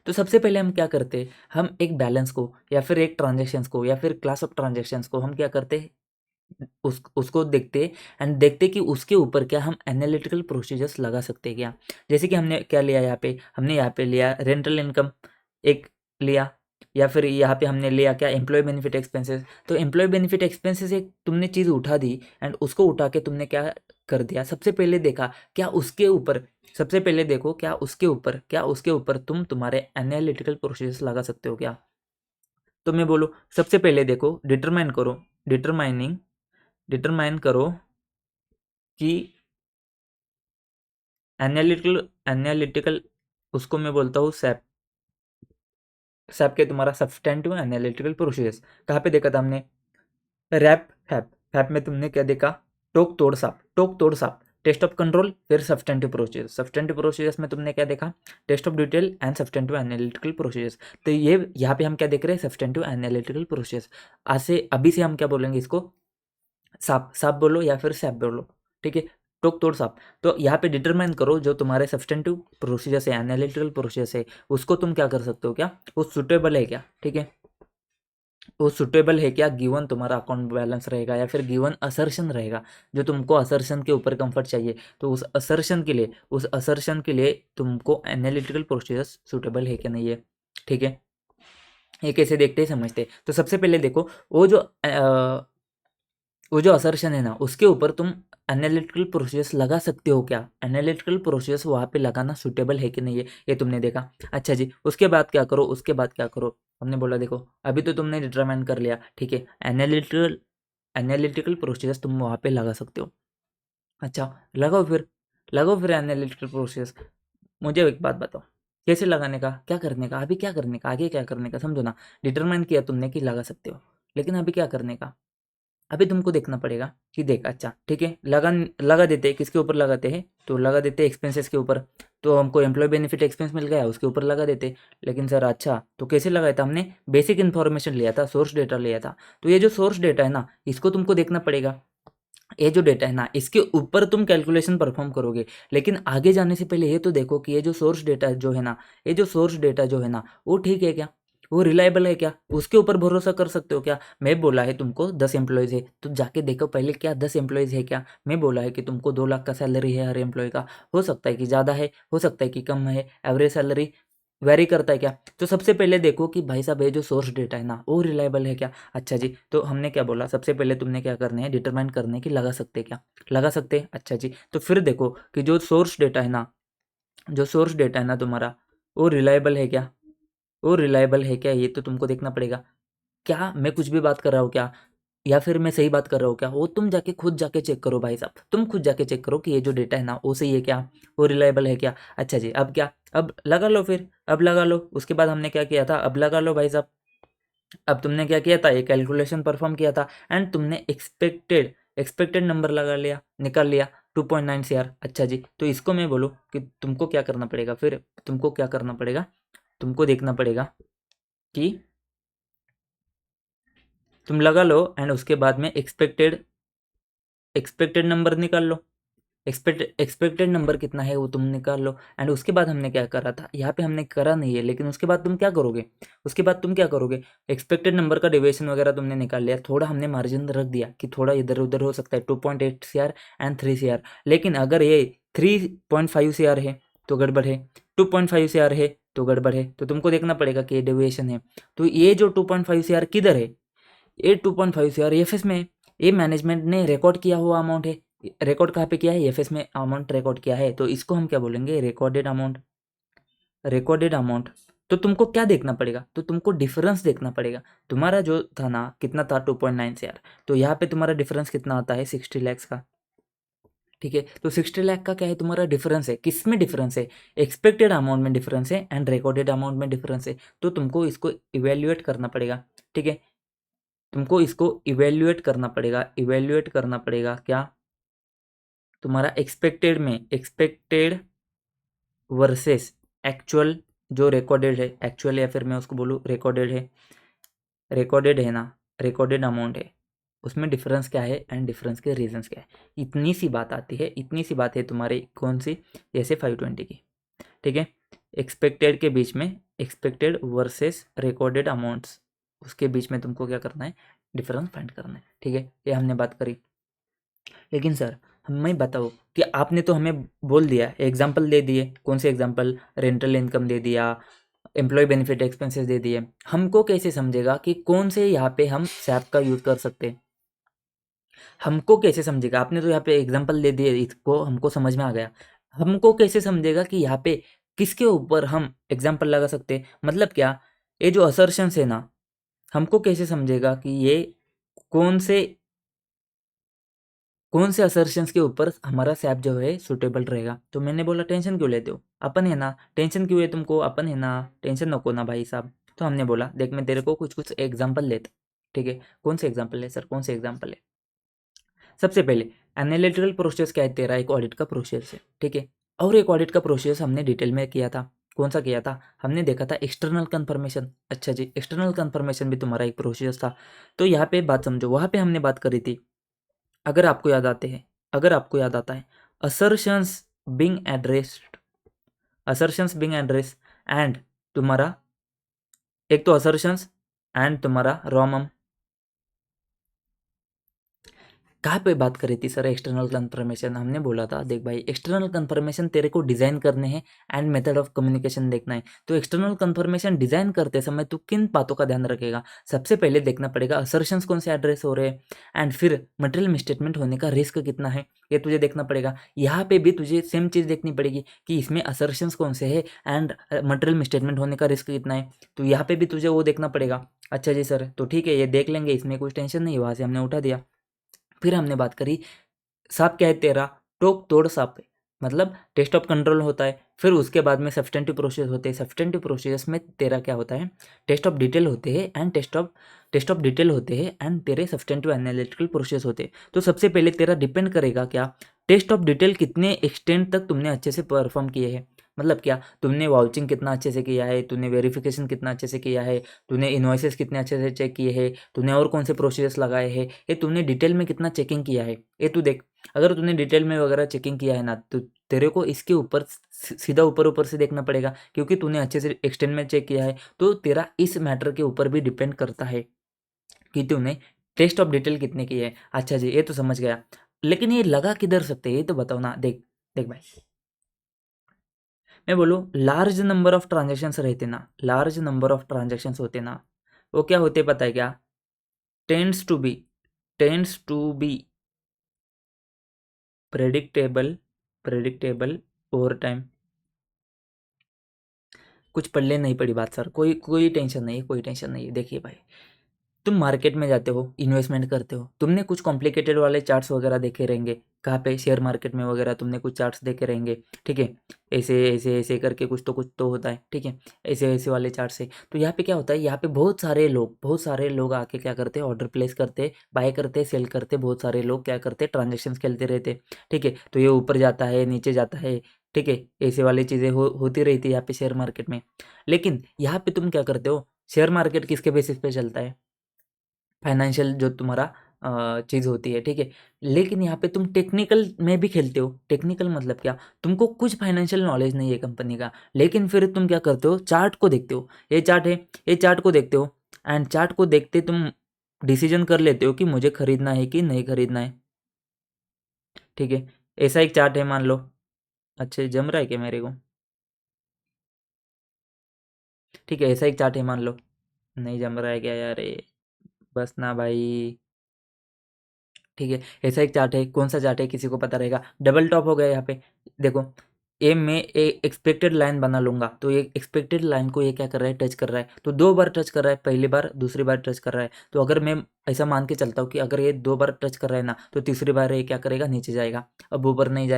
तो सबसे पहले हम क्या करते हैं, हम एक बैलेंस को या फिर एक ट्रांजेक्शन्स को या फिर क्लास ऑफ ट्रांजेक्शन्स को हम क्या करते हैं, उसको देखते एंड देखते कि उसके ऊपर क्या हम एनालिटिकल प्रोसीजर्स लगा सकते हैं क्या। जैसे कि हमने क्या लिया यहाँ पे, हमने यहाँ पे लिया रेंटल इनकम एक लिया, या फिर यहाँ पे हमने लिया क्या, एम्प्लॉय बेनिफिट एक्सपेंसेस। तो एम्प्लॉय बेनिफिट एक्सपेंसेस एक तुमने चीज़ उठा दी एंड उसको उठा के तुमने क्या कर दिया, सबसे पहले देखा क्या उसके ऊपर, सबसे पहले देखो क्या उसके ऊपर तुम तुम्हारे एनालिटिकल प्रोसीजर्स लगा सकते हो क्या। तो मैं बोलूँ सबसे पहले देखो, डिटरमाइन करो, डिटरमाइन करो कि एनालिटिकल एनालिटिकल उसको मैं बोलता हूँ सैप, सैप के तुम्हारा सब्सटेंटिव एनालिटिकल प्रोसीजर्स कहाँ पे देखा था हमने, रैप फैप, फैप में तुमने क्या देखा, टोक तोड़ साप, टेस्ट ऑफ कंट्रोल, फिर सब्सटेंटिव प्रोसीजर्स, सब्सटेंटिव प्रोसीजर्स में तुमने क्या देखा, test of detail and substantive analytical procedures. तो ये यहाँ पे हम क्या देख रहे हैं, सब्सटेंटिव एनालिटिकल प्रोसीजर्स। आज से अभी से हम क्या बोलेंगे इसको, साप, साप बोलो या फिर सैप बोलो, ठीक है। टोक तोड़ साफ। तो यहाँ पे डिटरमाइन करो जो तुम्हारे सब्सटेंटिव प्रोसीजर्स है, एनालिटिकल प्रोसीजर्स है, उसको तुम क्या कर सकते हो, क्या वो सुटेबल है क्या, ठीक है, वो सुटेबल है क्या, गिवन तुम्हारा अकाउंट बैलेंस रहेगा या फिर गिवन असर्शन रहेगा, जो तुमको असर्शन के ऊपर कंफर्ट चाहिए, तो उस असर्शन के लिए तुमको एनालिटिकल प्रोसीजर्स सुटेबल है क्या नहीं है, ठीक है। ये कैसे देखते हैं समझते हैं। तो सबसे पहले देखो वो जो असर्शन है ना, उसके ऊपर तुम एनालिटिकल प्रोसेस लगा सकते हो क्या, एनालिटिकल प्रोसेस वहाँ पे लगाना सुटेबल है कि नहीं है, ये तुमने देखा। अच्छा जी, उसके बाद क्या करो, उसके बाद क्या करो, हमने बोला देखो अभी तो तुमने डिटरमाइन कर लिया, ठीक है, एनालिटिकल प्रोसेस तुम वहाँ पे लगा सकते हो। अच्छा, लगाओ फिर एनालिटिकल प्रोसेस। मुझे एक बात बताओ, कैसे लगाने का, क्या करने का, अभी क्या करने का, आगे क्या करने का, समझो ना। डिटरमाइन किया तुमने कि लगा सकते हो, लेकिन अभी क्या करने का, अभी तुमको देखना पड़ेगा कि देख, अच्छा ठीक है, लगा देते हैं, किसके ऊपर लगाते हैं, तो लगा देते हैं एक्सपेंसेस के ऊपर। तो हमको एम्प्लॉय बेनिफिट एक्सपेंस मिल गया, उसके ऊपर लगा देते। लेकिन सर अच्छा, तो कैसे लगाया था हमने, बेसिक इन्फॉर्मेशन लिया था, सोर्स डेटा लिया था। तो ये जो सोर्स डेटा है ना, इसको तुमको देखना पड़ेगा। ये जो डेटा है ना, इसके ऊपर तुम कैलकुलेशन परफॉर्म करोगे। लेकिन आगे जाने से पहले ये तो देखो कि ये जो सोर्स डेटा जो है ना, ये जो सोर्स डेटा जो है ना, वो ठीक है क्या, वो रिलायबल है क्या, उसके ऊपर भरोसा कर सकते हो क्या। मैं बोला है तुमको 10 एम्प्लॉयज़ है, तो जाके देखो पहले क्या 10 एम्प्लॉयज़ है क्या। मैं बोला है कि तुमको 2 लाख का सैलरी है हर एम्प्लॉय का, हो सकता है कि ज़्यादा है, हो सकता है कि कम है, एवरेज सैलरी वेरी करता है क्या। तो सबसे पहले देखो कि भाई साहब ये जो सोर्स डेटा है ना, वो रिलायबल है क्या। अच्छा जी, तो हमने क्या बोला, सबसे पहले तुमने क्या करना है, डिटरमाइन करने की लगा सकते हैं क्या, लगा सकते हैं। अच्छा जी, तो फिर देखो कि जो सोर्स डेटा है ना, जो सोर्स डेटा है ना तुम्हारा, वो रिलायबल है क्या, वो रिलायबल है क्या, ये तो तुमको देखना पड़ेगा। क्या मैं कुछ भी बात कर रहा हूँ क्या, या फिर मैं सही बात कर रहा हूँ क्या, वो तुम जाके खुद जाके चेक करो भाई साहब, तुम खुद जाके चेक करो कि ये जो डेटा है ना, वो सही है क्या, वो रिलायबल है क्या। अच्छा जी, अब क्या, अब लगा लो, फिर अब लगा लो। उसके बाद हमने क्या किया था, अब लगा लो भाई साहब। अब तुमने क्या किया था, ये कैलकुलेशन परफॉर्म किया था, एंड तुमने एक्सपेक्टेड एक्सपेक्टेड नंबर लगा लिया, निकाल लिया 2.9 CR। अच्छा जी, तो इसको मैं बोलूँ कि तुमको क्या करना पड़ेगा, फिर तुमको क्या करना पड़ेगा, तुमको देखना पड़ेगा कि तुम लगा लो, एंड उसके बाद में एक्सपेक्टेड एक्सपेक्टेड नंबर निकाल लो। एक्सपेक्टेड नंबर कितना है वो तुम निकाल लो। एंड उसके बाद हमने क्या करा था, यहाँ पे हमने करा नहीं है, लेकिन उसके बाद तुम क्या करोगे, उसके बाद तुम क्या करोगे, एक्सपेक्टेड नंबर का डेविएशन वगैरह तुमने निकाल लिया, थोड़ा हमने मार्जिन रख दिया कि थोड़ा इधर उधर हो सकता है, 2.8 CR एंड 3 CR। लेकिन अगर ये 3.5 CR है तो गड़बड़ है, 2.5 CR है तो गड़बड़ है, तो तुमको देखना पड़ेगा कि ये डेविएशन है। तो ये जो 2.5 CR किधर है, ये 2.5 CR एफएस में है, ये मैनेजमेंट ने रिकॉर्ड किया हुआ अमाउंट है। रिकॉर्ड कहाँ पे किया है, एफएस में अमाउंट रिकॉर्ड किया है, तो इसको हम क्या बोलेंगे, रिकॉर्डेड अमाउंट। Recorded amount. तो तुमको क्या देखना पड़ेगा, तो तुमको डिफरेंस देखना पड़ेगा। तुम्हारा जो था ना, कितना था, 2.9 CR, तो यहाँ पे तुम्हारा डिफरेंस कितना आता है, 60 lakhs का, ठीक है। तो 60 लाख का क्या है, तुम्हारा डिफरेंस है, किस में डिफरेंस है, एक्सपेक्टेड अमाउंट में डिफरेंस है एंड रिकॉर्डेड अमाउंट में डिफरेंस है। तो तुमको इसको इवेल्युएट करना पड़ेगा, ठीक है, तुमको इसको इवेल्युएट करना पड़ेगा क्या, तुम्हारा एक्सपेक्टेड वर्सेस एक्चुअल, जो रिकॉर्डेड है एक्चुअल, या फिर मैं उसको बोलूँ रिकॉर्डेड है ना, रिकॉर्डेड अमाउंट है, उसमें डिफरेंस क्या है एंड डिफरेंस के रीजंस क्या है। इतनी सी बात आती है, इतनी सी बात है तुम्हारे कौन सी, जैसे 520 की, ठीक है। एक्सपेक्टेड के बीच में, एक्सपेक्टेड वर्सेस रिकॉर्डेड अमाउंट्स, उसके बीच में तुमको क्या करना है, डिफरेंस फाइंड करना है, ठीक है, ये हमने बात करी। लेकिन सर हमें बताओ कि आपने तो हमें बोल दिया, एग्जाम्पल दे दिए, कौन से एग्जाम्पल, रेंटल इनकम दे दिया, एम्प्लॉय बेनिफिट एक्सपेंसेस दे दिए, हमको कैसे समझेगा कि कौन से यहाँ पे हम सैप का यूज़ कर सकते हैं, हमको कैसे समझेगा, आपने तो यहाँ पे एग्जाम्पल दे दिए, इसको हमको समझ में आ गया, हमको कैसे समझेगा कि यहाँ पे किसके ऊपर हम एग्जाम्पल लगा सकते हैं, मतलब क्या, ये जो असर्शंस है ना, हमको कैसे समझेगा कि ये कौन से कौन से असर्शंस के ऊपर हमारा सैप जो है सुटेबल रहेगा। तो मैंने बोला टेंशन क्यों लेते हो, अपन है ना, टेंशन क्यों है तुमको, अपन है ना, टेंशन नको ना भाई साहब। तो हमने बोला देख, मैं तेरे को कुछ कुछ एग्जाम्पल लेता, ठीक है, कौन से एग्जाम्पल है सर, कौन से एग्जाम्पल है। सबसे पहले एनालिटिकल प्रोसेस क्या है तेरा, एक ऑडिट का प्रोसेस है, ठीक है। और एक ऑडिट का प्रोसेस हमने डिटेल में किया था, कौन सा किया था, हमने देखा था एक्सटर्नल कन्फर्मेशन। अच्छा जी, एक्सटर्नल कन्फर्मेशन भी तुम्हारा एक प्रोसेस था। तो यहाँ पे बात समझो, वहाँ पे हमने बात करी थी, अगर आपको याद आता है, assertions being addressed, assertions being address and तुम्हारा, एक तो असर्शंस एंड तुम्हारा रोमम। कहाँ पे बात करी थी सर एक्सटर्नल कंफर्मेशन? हमने बोला था देख भाई एक्सटर्नल कंफर्मेशन तेरे को डिजाइन करने हैं एंड मेथड ऑफ कम्युनिकेशन देखना है। तो एक्सटर्नल कंफर्मेशन डिजाइन करते समय तू किन बातों का ध्यान रखेगा? सबसे पहले देखना पड़ेगा असर्शंस कौन से एड्रेस हो रहे हैं एंड फिर मटेरियल मिसस्टेटमेंट होने का रिस्क कितना है, ये तुझे देखना पड़ेगा। यहाँ पे भी तुझे सेम चीज देखनी पड़ेगी कि इसमें असर्शंस कौन से है एंड मटेरियल मिसस्टेटमेंट होने का रिस्क कितना है, तो यहाँ पे भी तुझे वो देखना पड़ेगा। अच्छा जी सर, तो ठीक है ये देख लेंगे, इसमें कुछ टेंशन नहीं, वहां से हमने उठा दिया। फिर हमने बात करी साप क्या है तेरा, टोक तोड़ साप है, मतलब टेस्ट ऑफ कंट्रोल होता है। फिर उसके बाद में सब्सटेंटिव प्रोसेस होते हैं, सब्सटेंटिव प्रोसेस में तेरा क्या होता है, टेस्ट ऑफ डिटेल होते हैं एंड टेस्ट ऑफ डिटेल होते हैं एंड तेरे सब्सटेंटिव एनालिटिकल प्रोसेस होते हैं। तो सबसे पहले तेरा डिपेंड करेगा क्या, टेस्ट ऑफ डिटेल कितने एक्सटेंट तक तुमने अच्छे से परफॉर्म किए हैं, मतलब क्या तुमने वाउचिंग कितना अच्छे से किया है, तूने वेरिफिकेशन कितना अच्छे से किया है, तूने इन्वॉइसेस कितने अच्छे से चेक किए हैं, तूने और कौन से प्रोसेस लगाए हैं, ये तूने डिटेल में कितना चेकिंग किया है, ये तू देख। अगर तूने डिटेल में वगैरह चेकिंग किया है ना, तो तेरे को इसके ऊपर सीधा ऊपर ऊपर से देखना पड़ेगा, क्योंकि तूने अच्छे से एक्सटेंड में चेक किया है। तो तेरा इस मैटर के ऊपर भी डिपेंड करता है कि तूने टेस्ट ऑफ डिटेल कितने की है। अच्छा जी ये तो समझ गया, लेकिन ये लगा किधर सकते हैं ये तो बताओ ना। देख देख भाई, मैं बोलूँ लार्ज नंबर ऑफ ट्रांजेक्शन्स रहते ना, लार्ज नंबर ऑफ ट्रांजेक्शन्स होते ना, वो क्या होते पता है क्या, tends to be, tends to be predictable, predictable over time. कुछ पढ़ले नहीं पड़ी बात सर, कोई कोई टेंशन नहीं है, कोई टेंशन नहीं है। देखिए भाई, तुम मार्केट में जाते हो, इन्वेस्टमेंट करते हो, तुमने कुछ कॉम्प्लिकेटेड वाले चार्ट्स वगैरह देखे रहेंगे, कहाँ पे शेयर मार्केट में वगैरह तुमने कुछ चार्ट्स देखे रहेंगे, ठीक है। ऐसे ऐसे ऐसे करके कुछ तो होता है, ठीक है, ऐसे ऐसे वाले चार्ट से। तो यहाँ पे क्या होता है, यहाँ पे बहुत सारे लोग आके क्या करते हैं, ऑर्डर प्लेस करते हैं, बाय करते हैं, सेल करते हैं, बहुत सारे लोग क्या करते हैं, ट्रांजेक्शन खेलते रहते हैं, ठीक है। तो ये ऊपर जाता है नीचे जाता है, ठीक है, ऐसे वाली चीज़ें होती रहती है यहाँ पे शेयर मार्केट में। लेकिन यहाँ पे तुम क्या करते हो, शेयर मार्केट किसके बेसिस पे चलता है, फाइनेंशियल जो तुम्हारा चीज़ होती है, ठीक है। लेकिन यहाँ पे तुम टेक्निकल में भी खेलते हो, टेक्निकल मतलब क्या, तुमको कुछ फाइनेंशियल नॉलेज नहीं है कंपनी का, लेकिन फिर तुम क्या करते हो, चार्ट को देखते हो, ये चार्ट है, ये चार्ट को देखते हो एंड चार्ट को देखते तुम डिसीजन कर लेते हो कि मुझे खरीदना है कि नहीं खरीदना है, ठीक है। ऐसा एक चार्ट है मान लो, अच्छा जम रहा है क्या मेरे को, ठीक है, ऐसा एक चार्ट है मान लो, नहीं जम रहा है क्या यार ये, बस ना भाई, ठीक है। ऐसा एक चार्ट है, कौन सा चार्ट है किसी को पता रहेगा, डबल टॉप हो गया यहाँ पे। देखो ए में एक्सपेक्टेड लाइन बना लूंगा, तो ये एक्सपेक्टेड लाइन को ये क्या कर रहा है, टच कर रहा है, तो 2 बार टच कर रहा है, पहली बार दूसरी बार टच कर रहा है। तो अगर मैं ऐसा मान के चलता हूँ कि अगर ये 2 बार टच कर रहा है ना, तो तीसरी बार ये क्या करेगा, नीचे जाएगा, अब ऊपर नहीं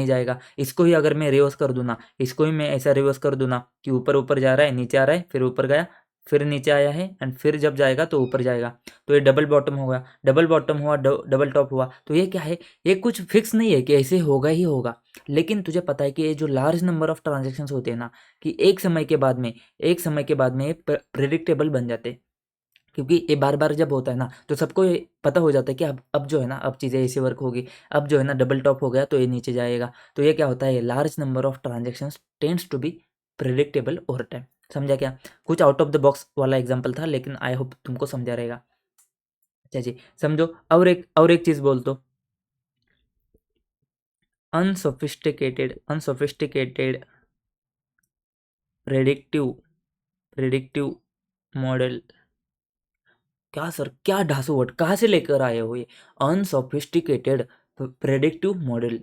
जाएगा। इसको ही अगर मैं रिवर्स कर दूँ ना, इसको ही मैं ऐसा रिवर्स कर दूँ ना कि ऊपर ऊपर जा रहा है, नीचे आ रहा है, फिर ऊपर गया, फिर नीचे आया है एंड फिर जब जाएगा तो ऊपर जाएगा, तो ये डबल बॉटम होगा, डबल बॉटम हुआ, डबल टॉप हुआ। तो ये क्या है, ये कुछ फिक्स नहीं है कि ऐसे होगा ही होगा, लेकिन तुझे पता है कि ये जो लार्ज नंबर ऑफ ट्रांजेक्शन्स होते हैं ना, कि एक समय के बाद में ये प्रेडिक्टेबल बन जाते हैं, क्योंकि ये बार बार जब होता है ना, तो सबको ये पता हो जाता है कि अब जो है ना, अब चीज़ें ऐसे वर्क होगी, अब जो है ना डबल टॉप हो गया तो ये नीचे जाएगा। तो ये क्या होता है, large number of transactions tends to be predictable over time. समझा क्या, कुछ आउट ऑफ द बॉक्स वाला एग्जाम्पल था, लेकिन आई होप तुमको समझा रहेगा। अच्छा जी समझो, और एक चीज़ बोल दो, अनसोफिस्टिकेटेड प्रेडिक्टिव प्रेडिक्टिव मॉडल। क्या सर, क्या ढासू वर्ड कहाँ से लेकर आए हो ये, अनसोफिस्टिकेटेड प्रेडिक्टिव मॉडल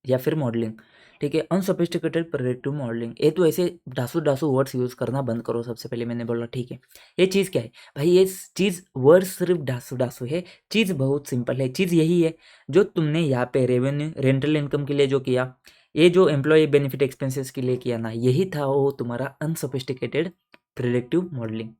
या फिर मॉडलिंग, ठीक है, अनसोफिस्टिकेटेड प्रेडिक्टिव मॉडलिंग, ये तो ऐसे ढासू ढासू वर्ड्स यूज़ करना बंद करो सबसे पहले, मैंने बोला ठीक है। ये चीज़ क्या है भाई, ये चीज़ वर्ड सिर्फ ढासू ढासू है, चीज़ बहुत सिंपल है, चीज़ यही है जो तुमने यहाँ पे रेवेन्यू रेंटल इनकम के लिए जो किया, ये जो एम्प्लॉय बेनिफिट एक्सपेंसेस के लिए किया ना, यही था वो तुम्हारा अनसोफिस्टिकेटेड प्रेडिक्टिव मॉडलिंग,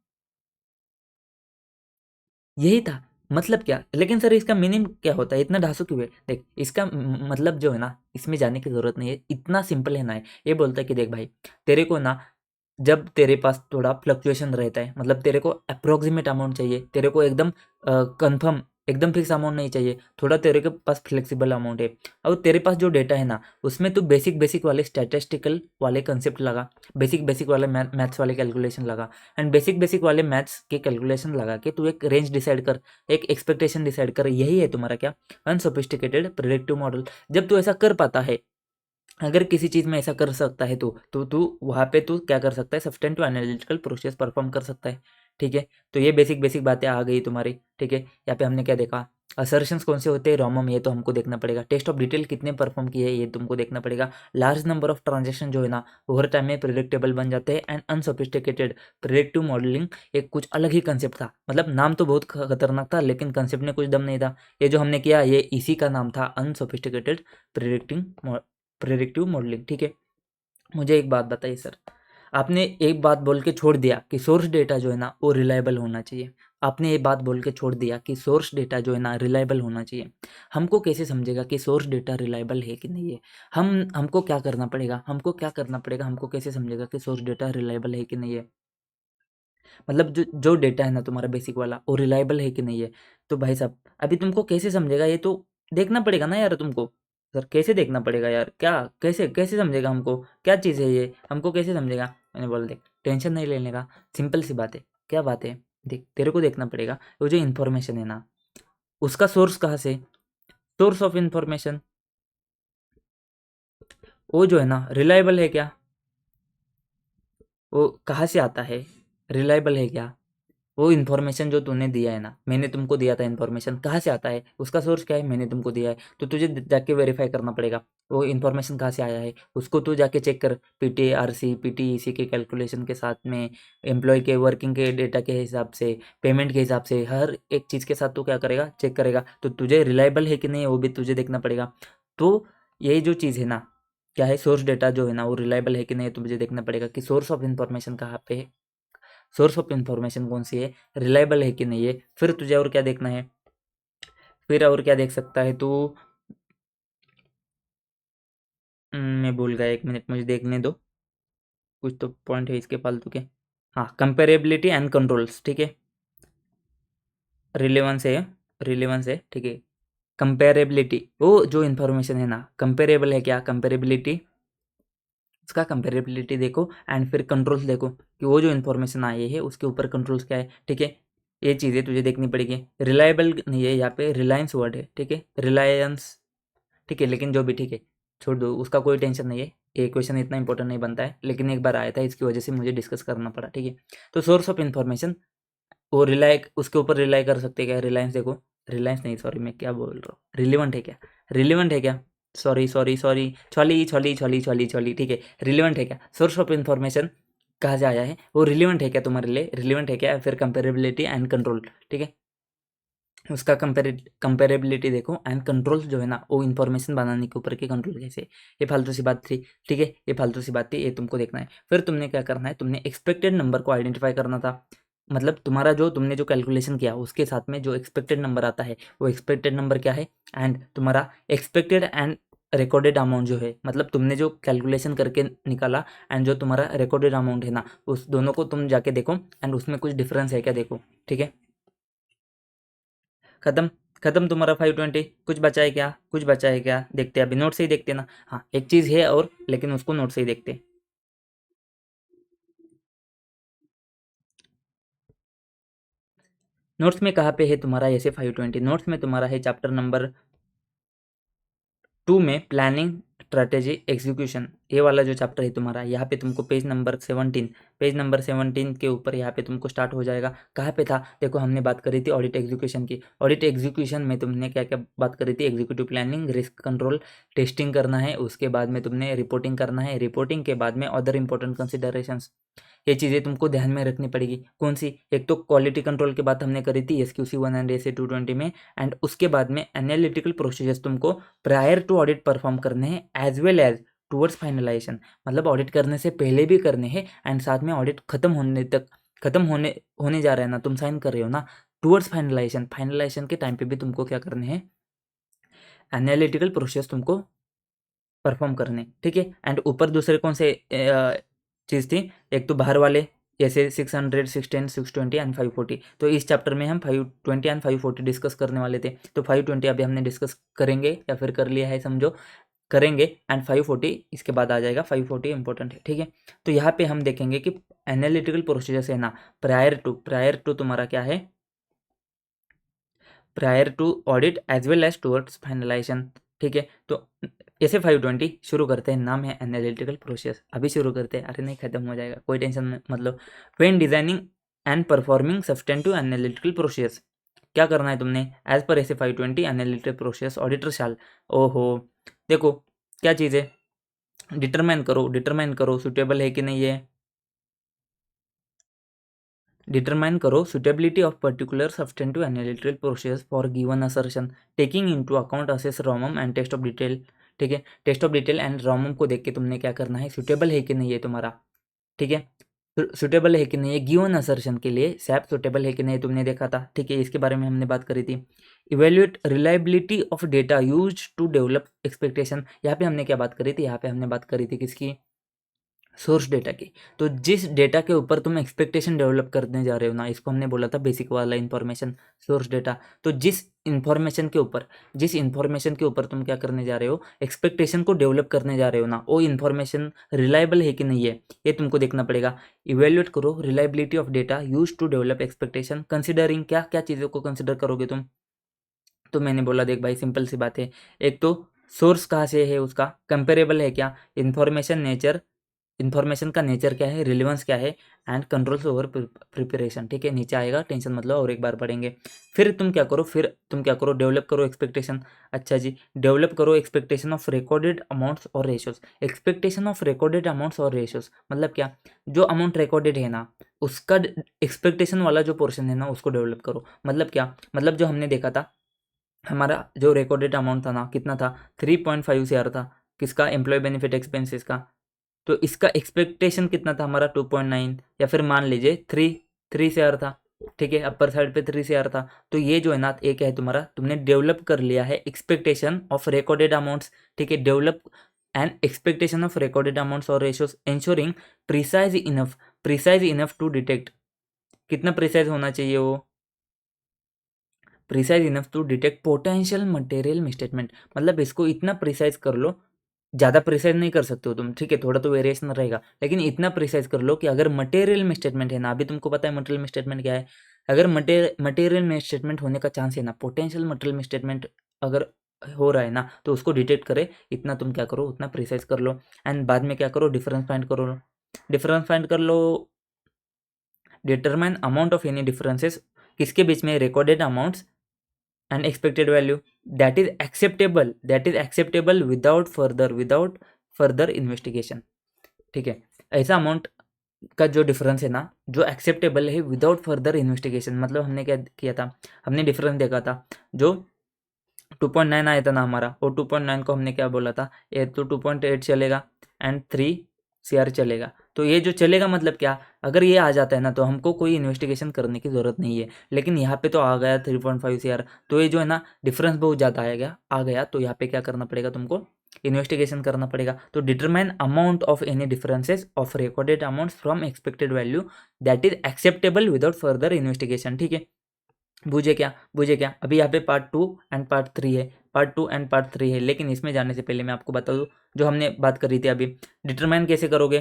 यही था। मतलब क्या, लेकिन सर इसका मीनिंग क्या होता है, इतना ढासू क्यों है, देख इसका मतलब जो है ना, इसमें जाने की ज़रूरत नहीं है, इतना सिंपल है ना, ये बोलता है कि देख भाई, तेरे को ना जब तेरे पास थोड़ा फ्लक्चुएशन रहता है, मतलब तेरे को अप्रोक्सीमेट अमाउंट चाहिए, तेरे को एकदम कंफर्म एकदम फिक्स अमाउंट नहीं चाहिए, थोड़ा तेरे के पास फ्लेक्सिबल अमाउंट है। और तेरे पास जो डेटा है ना, उसमें तू बेसिक बेसिक वाले स्टैटिस्टिकल वाले कंसेप्ट लगा, बेसिक बेसिक वाले मैथ्स वाले कैलकुलेशन लगा, एंड बेसिक बेसिक वाले मैथ्स के कैलकुलेशन लगा के तू एक रेंज डिसाइड कर, एक एक्सपेक्टेशन डिसाइड कर। यही है तुम्हारा क्या, अनसोफिस्टिकेटेड प्रेडिक्टिव मॉडल। जब तू ऐसा कर पाता है, अगर किसी चीज़ में ऐसा कर सकता है तो तू वहाँ पे तू क्या कर सकता है, सब्सटेंटिव एनालिटिकल प्रोसेस परफॉर्म कर सकता है। ठीक है, तो ये बेसिक बेसिक बातें आ गई तुम्हारी। ठीक है, यहाँ पे हमने क्या देखा, असर्शंस कौन से होते हैं, रोमम, ये तो हमको देखना पड़ेगा। टेस्ट ऑफ डिटेल कितने परफॉर्म किए ये तुमको देखना पड़ेगा। लार्ज नंबर ऑफ ट्रांजेक्शन जो है ना, ओवर टाइम में प्रिडिक्टेबल बन जाते हैं। एंड अनसोफिस्टिकेटेड प्रिडिक्टिव मॉडलिंग एक कुछ अलग ही कंसेप्ट था, मतलब नाम तो बहुत खतरनाक था, लेकिन कंसेप्ट में कुछ दम नहीं था। ये जो हमने किया ये इसी का नाम था, अनसोफिस्टिकेटेड प्रिडिक्टिंग प्रेडिक्टिव मॉडलिंग। ठीक है, मुझे एक बात बताइए सर, आपने एक बात बोल के छोड़ दिया कि सोर्स डेटा जो है ना वो रिलायबल होना चाहिए। आपने ये बात बोल के छोड़ दिया कि सोर्स डेटा जो है ना रिलायबल होना चाहिए। हमको कैसे समझेगा कि सोर्स डेटा रिलायबल है कि नहीं है? हमको क्या करना पड़ेगा, हमको कैसे समझेगा कि सोर्स डेटा रिलायबल है कि नहीं है? मतलब जो जो डेटा है ना तुम्हारा बेसिक वाला, वो रिलायबल है कि नहीं है? तो भाई साहब, अभी तुमको कैसे समझेगा, ये तो देखना पड़ेगा ना यार तुमको। सर कैसे देखना पड़ेगा यार, क्या कैसे कैसे समझेगा हमको, क्या चीज़ है ये, हमको कैसे समझेगा? मैंने बोला देख, टेंशन नहीं लेने का, सिंपल सी बात है। क्या बात है? देख, तेरे को देखना पड़ेगा वो जो इन्फॉर्मेशन है ना, उसका सोर्स कहाँ से, सोर्स ऑफ इन्फॉर्मेशन, वो जो है ना रिलायबल है क्या, वो कहाँ से आता है, रिलायबल है क्या? वो इन्फॉर्मेशन जो तूने दिया है ना, मैंने तुमको दिया था इन्फॉर्मेशन, कहाँ से आता है, उसका सोर्स क्या है, मैंने तुमको दिया है। तो तुझे जाके वेरीफाई करना पड़ेगा वो इन्फॉर्मेशन कहाँ से आया है, उसको तू जाके चेक कर। पीटी आरसी पीटीईसी के कैलकुलेशन के साथ में, एम्प्लॉय के वर्किंग के डेटा के हिसाब से, पेमेंट के हिसाब से, हर एक चीज़ के साथ तू क्या करेगा, चेक करेगा। तो तुझे रिलायबल है कि नहीं है वो भी तुझे देखना पड़ेगा। तो यही जो चीज़ है ना, क्या है, सोर्स डेटा जो है ना वो रिलायबल है कि नहीं, तो मुझे देखना पड़ेगा कि सोर्स ऑफ इन्फॉर्मेशन कहाँ पे है, सोर्स ऑफ इन्फॉर्मेशन कौन सी है, रिलायबल है कि नहीं है। फिर तुझे और क्या देखना है, फिर और क्या देख सकता है तू, मैं भूल गया, एक मिनट मुझे देखने दो, कुछ तो पॉइंट है इसके फालतू के। हाँ, कंपेरेबिलिटी एंड कंट्रोल्स। ठीक है, रिलेवेंस है, रिलेवेंस है। ठीक है, कंपेरेबिलिटी, वो जो इन्फॉर्मेशन है ना, कंपेरेबल है क्या, कंपेरेबिलिटी, उसका कंपेरेबिलिटी देखो। एंड फिर कंट्रोल्स देखो कि वो जो इन्फॉर्मेशन आई है उसके ऊपर कंट्रोल्स क्या है। ठीक है, ये चीज़ें तुझे देखनी पड़ेगी। रिलायबल नहीं है, यहाँ पे रिलायंस वर्ड है। ठीक है, रिलायंस। ठीक है, लेकिन जो भी, ठीक है, छोड़ दो, उसका कोई टेंशन नहीं है। ये क्वेश्चन इतना इंपॉर्टेंट नहीं बनता है, लेकिन एक बार आया था, इसकी वजह से मुझे डिस्कस करना पड़ा। ठीक है, तो सोर्स ऑफ इन्फॉर्मेशन, वो रिलाय, उसके ऊपर रिलाय कर सकते हैं क्या, रिलायंस देखो, रिलायंस नहीं, सॉरी मैं क्या बोल रहा हूँ, रिलेवेंट है क्या, रिलेवेंट है क्या, सॉरी सॉरी सॉरी, छली छली छली छली छली। ठीक है, रिलेवेंट है क्या, सोर्स ऑफ इन्फॉर्मेशन कहाँ से आया है, वो रिलेवेंट है क्या तुम्हारे लिए, रिलेवेंट है क्या, फिर कंपेरेबिलिटी एंड कंट्रोल। ठीक है, उसका कंपेरेबिलिटी देखो, एंड कंट्रोल जो है ना, वो इन्फॉर्मेशन बनाने के ऊपर के कंट्रोल कैसे। ये फालतू सी बात थी। ठीक है, ये फालतू सी बात थी, ये तुमको देखना है। फिर तुमने क्या करना है, तुमने एक्सपेक्टेड नंबर को आइडेंटिफाई करना था। मतलब तुम्हारा जो तुमने जो कैलकुलेशन किया उसके साथ में जो एक्सपेक्टेड नंबर आता है, वो एक्सपेक्टेड नंबर क्या है, एंड तुम्हारा एक्सपेक्टेड एंड रिकॉर्डेड अमाउंट जो है, मतलब तुमने जो कैलकुलेशन करके निकाला एंड जो तुम्हारा रिकॉर्डेड अमाउंट है ना, उस दोनों को तुम जाके देखो, एंड उसमें कुछ डिफरेंस है क्या देखो। ठीक है, खत्म, खत्म तुम्हारा 520। कुछ बचा है क्या, कुछ बचा है क्या, देखते हैं अभी, नोट से ही देखते हैं ना। हाँ, एक चीज़ है और, लेकिन उसको नोट से ही देखते हैं। नोट्स में कहाँ पे है तुम्हारा ऐसे 520, नोट्स में तुम्हारा है चैप्टर नंबर 2 में प्लानिंग स्ट्रेटेजी एग्जीक्यूशन। ये वाला जो चैप्टर है तुम्हारा, यहाँ पे तुमको पेज नंबर 17, पेज नंबर 17 के ऊपर यहाँ पे तुमको स्टार्ट हो जाएगा। कहाँ पे था देखो, हमने बात करी थी ऑडिट एग्जीक्यूशन की। ऑडिट एग्जीक्यूशन में तुमने क्या क्या बात करी थी, executive planning, risk control, testing करना है, उसके बाद में तुमने रिपोर्टिंग करना है, रिपोर्टिंग के बाद में अदर इंपॉर्टेंट कंसिडरेशंस। ये चीज़ें तुमको ध्यान में रखनी पड़ेगी। कौन सी, एक तो क्वालिटी कंट्रोल की बात हमने करी थी SQC 1 एंड SA 220 में, एंड उसके बाद में एनालिटिकल प्रोसीजर्स तुमको प्रायर टू ऑडिट परफॉर्म करने हैं, as well as towards finalisation. मतलब ऑडिट करने से पहले भी करने हैं, एंड साथ में ऑडिट खत्म होने तक, खत्म होने होने जा रहा है ना, तुम साइन कर रहे हो ना, टूवर्ड्स फाइनलाइजेशन, फाइनलाइजेशन के टाइम पे भी तुमको क्या करने हैं, एनालिटिकल प्रोसेस तुमको परफॉर्म करने। ठीक है, एंड ऊपर दूसरे कौन से चीज़ थी, एक तो बाहर वाले जैसे 600, 610, 620 एंड 540। तो इस चैप्टर में हम 520 एंड 540 डिस्कस करने वाले थे। तो 520 अभी हमने डिस्कस करेंगे या फिर कर लिया है समझो, करेंगे, एंड 540 इसके बाद आ जाएगा। 540 इंपॉर्टेंट है, ठीक है। तो यहाँ पे हम देखेंगे कि एनालिटिकल प्रोसीजर है ना, प्रायर टू तुम्हारा क्या है, prior to audit as well as towards finalisation, ठीक है। तो ऐसे 520 शुरू करते हैं, नाम है एनालिटिकल प्रोसेस। अभी शुरू करते हैं, अरे नहीं खत्म हो जाएगा, कोई टेंशन मतलब। When designing and performing substantive analytical process, क्या करना है तुमने, एज पर ऐसे 520 एनालिटिकल प्रोसेस ऑडिटर शाल, ओहो देखो क्या चीज़ है, डिटरमाइन करो सुटेबल है कि नहीं है, डिटरमाइन करो suitability of particular substantive analytical process for given assertion taking into account assess ROMM and test of detail, ठीक है। Test of detail and ROMM को देख के तुमने क्या करना है, सुटेबल है कि नहीं है तुम्हारा, ठीक है। सुटेबल है कि नहीं है गिवन असर्शन के लिए, सैप सुटेबल है कि नहीं तुमने देखा था, ठीक है। इसके बारे में हमने बात करी थी। Evaluate reliability of data use to develop expectation, यहाँ पे हमने क्या बात करी थी, यहाँ पे हमने बात करी थी किसकी, सोर्स डेटा की। तो जिस डेटा के ऊपर तुम एक्सपेक्टेशन डेवलप करने जा रहे हो ना, इसको हमने बोला था बेसिक वाला इन्फॉर्मेशन, सोर्स डेटा। तो जिस इन्फॉर्मेशन के ऊपर तुम क्या करने जा रहे हो, एक्सपेक्टेशन को डेवलप करने जा रहे हो ना, वो इन्फॉर्मेशन रिलायबल है कि नहीं है, ये तुमको देखना पड़ेगा। इवेल्युएट करो reliability of data use to develop expectation, considering क्या क्या चीज़ों को कंसिडर करोगे तुम। तो मैंने बोला देख भाई सिंपल सी बात है, एक तो सोर्स कहाँ से है, उसका कंपेरेबल है क्या, इन्फॉर्मेशन का नेचर क्या है, रिलेवेंस क्या है, एंड कंट्रोल्स ओवर प्रिपरेशन, ठीक है। नीचे आएगा, टेंशन मतलब, और एक बार पढ़ेंगे। फिर तुम क्या करो, डेवलप करो एक्सपेक्टेशन। अच्छा जी, डेवलप करो एक्सपेक्टेशन ऑफ रिकॉर्डेड अमाउंट्स और ratios. Expectation of recorded amounts और रेशियोज मतलब क्या, जो अमाउंट रिकॉर्डेड है ना, उसका एक्सपेक्टेशन वाला जो पोर्शन है ना, उसको डेवलप करो। मतलब क्या, मतलब जो हमने देखा था, हमारा जो रिकॉर्डेड अमाउंट था ना, कितना था, 3.5 CR था, किसका, एम्प्लॉय बेनिफिट एक्सपेंसेस का। तो इसका एक्सपेक्टेशन कितना था हमारा, 2.9, या फिर मान लीजिए 3 CR था, ठीक है। अपर साइड पे 3 CR था। तो ये जो है ना, एक है तुम्हारा, तुमने डेवलप कर लिया है एक्सपेक्टेशन ऑफ रिकॉर्डेड अमाउंट्स, ठीक है। Develop and expectation of recorded amounts और ratios ensuring precise enough to detect, कितना प्रिसाइज होना चाहिए वो, precise enough to detect potential material misstatement. मतलब इसको इतना प्रिसाइज कर लो, ज़्यादा प्रिसाइज नहीं कर सकते हो तुम, ठीक है, थोड़ा तो वेरिएशन रहेगा, लेकिन इतना प्रिसाइज कर लो कि अगर मटेरियल मिसस्टेटमेंट है ना, अभी तुमको पता है मटेरियल मिसस्टेटमेंट क्या है, अगर मटेरियल मिसस्टेटमेंट होने का चांस है ना, पोटेंशियल मटेरियल मिसस्टेटमेंट अगर हो रहा है ना, तो उसको डिटेक्ट करे, इतना तुम क्या करो, उतना प्रिसाइज कर लो। एंड बाद में क्या करो, डिफरेंस फाइंड कर लो, determine amount of any differences, किसके बीच में, recorded amounts and expected value, that is acceptable without further investigation, ठीक है। ऐसा अमाउंट का जो डिफरेंस है ना, जो एक्सेप्टेबल है विदाउट फर्दर इन्वेस्टिगेशन, मतलब हमने क्या किया था, हमने डिफरेंस देखा था, जो 2.9 आया था ना हमारा, वो 2.9 को हमने क्या बोला था, ये तो 2.8 चलेगा एंड 3 CR चलेगा। तो ये जो चलेगा मतलब क्या, अगर ये आ जाता है ना, तो हमको कोई इन्वेस्टिगेशन करने की ज़रूरत नहीं है। लेकिन यहाँ पे तो आ गया 3.5 CR, तो ये जो है ना, डिफरेंस बहुत ज़्यादा आ गया, तो यहाँ पे क्या करना पड़ेगा तुमको, इन्वेस्टिगेशन करना पड़ेगा। तो determine amount of any differences of recorded amounts from expected value that is acceptable without further investigation, ठीक है। बूझे क्या, अभी यहाँ पे part two and part three है। लेकिन इसमें जाने से पहले मैं आपको बता दूँ, जो हमने बात करी थी अभी, डिटरमाइन कैसे करोगे,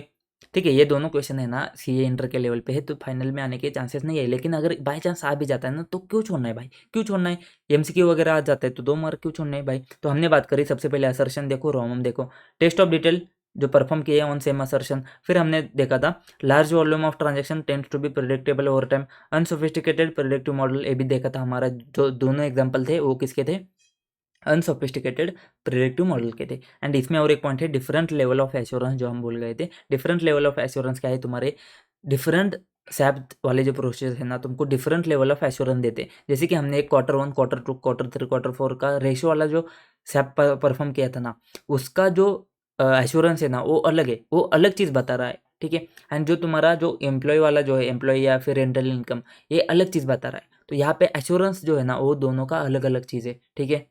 ठीक है। ये दोनों क्वेश्चन है ना, सीए इंटर के लेवल पे है, तो फाइनल में आने के चांसेस नहीं है। लेकिन अगर बाई चांस आ भी जाता है ना, तो क्यों छोड़ना है भाई, क्यों छोड़ना है, एमसीक्यू वगैरह आ जाता है तो 2 मार्क क्यों छोड़ना है भाई। तो हमने बात करी, सबसे पहले असर्शन देखो, रोमम देखो, टेस्ट ऑफ डिटेल जो परफॉर्म किए ऑन सेम असर्शन। फिर हमने देखा था large volume of transaction tends to be predictable over time, unsophisticated predictive model, ये भी देखा था हमारा। जो दोनों एग्जाम्पल थे वो किसके थे, अनसोफिस्टिकेटेड प्रेडिक्टिव मॉडल के थे। एंड इसमें और एक पॉइंट है, डिफरेंट लेवल ऑफ एश्योरेंस, जो हम भूल गए थे। डिफरेंट लेवल ऑफ एश्योरेंस क्या है, तुम्हारे डिफरेंट सैप वाले जो प्रोसेस है ना, तुमको डिफरेंट लेवल ऑफ एश्योरेंस देते हैं। जैसे कि हमने एक Q1, Q2, Q3, Q4 का रेशियो वाला जो सैप परफॉर्म किया था ना, उसका जो एश्योरेंस है ना, वो अलग है, वो अलग चीज़ बता रहा है, ठीक है। एंड जो तुम्हारा जो एम्प्लॉय वाला जो है, एम्प्लॉय या फिर रेंटल इनकम, ये अलग चीज़ बता रहा है। तो यहाँ पे एश्योरेंस जो है ना, वो दोनों का अलग अलग चीज़ है, ठीक है।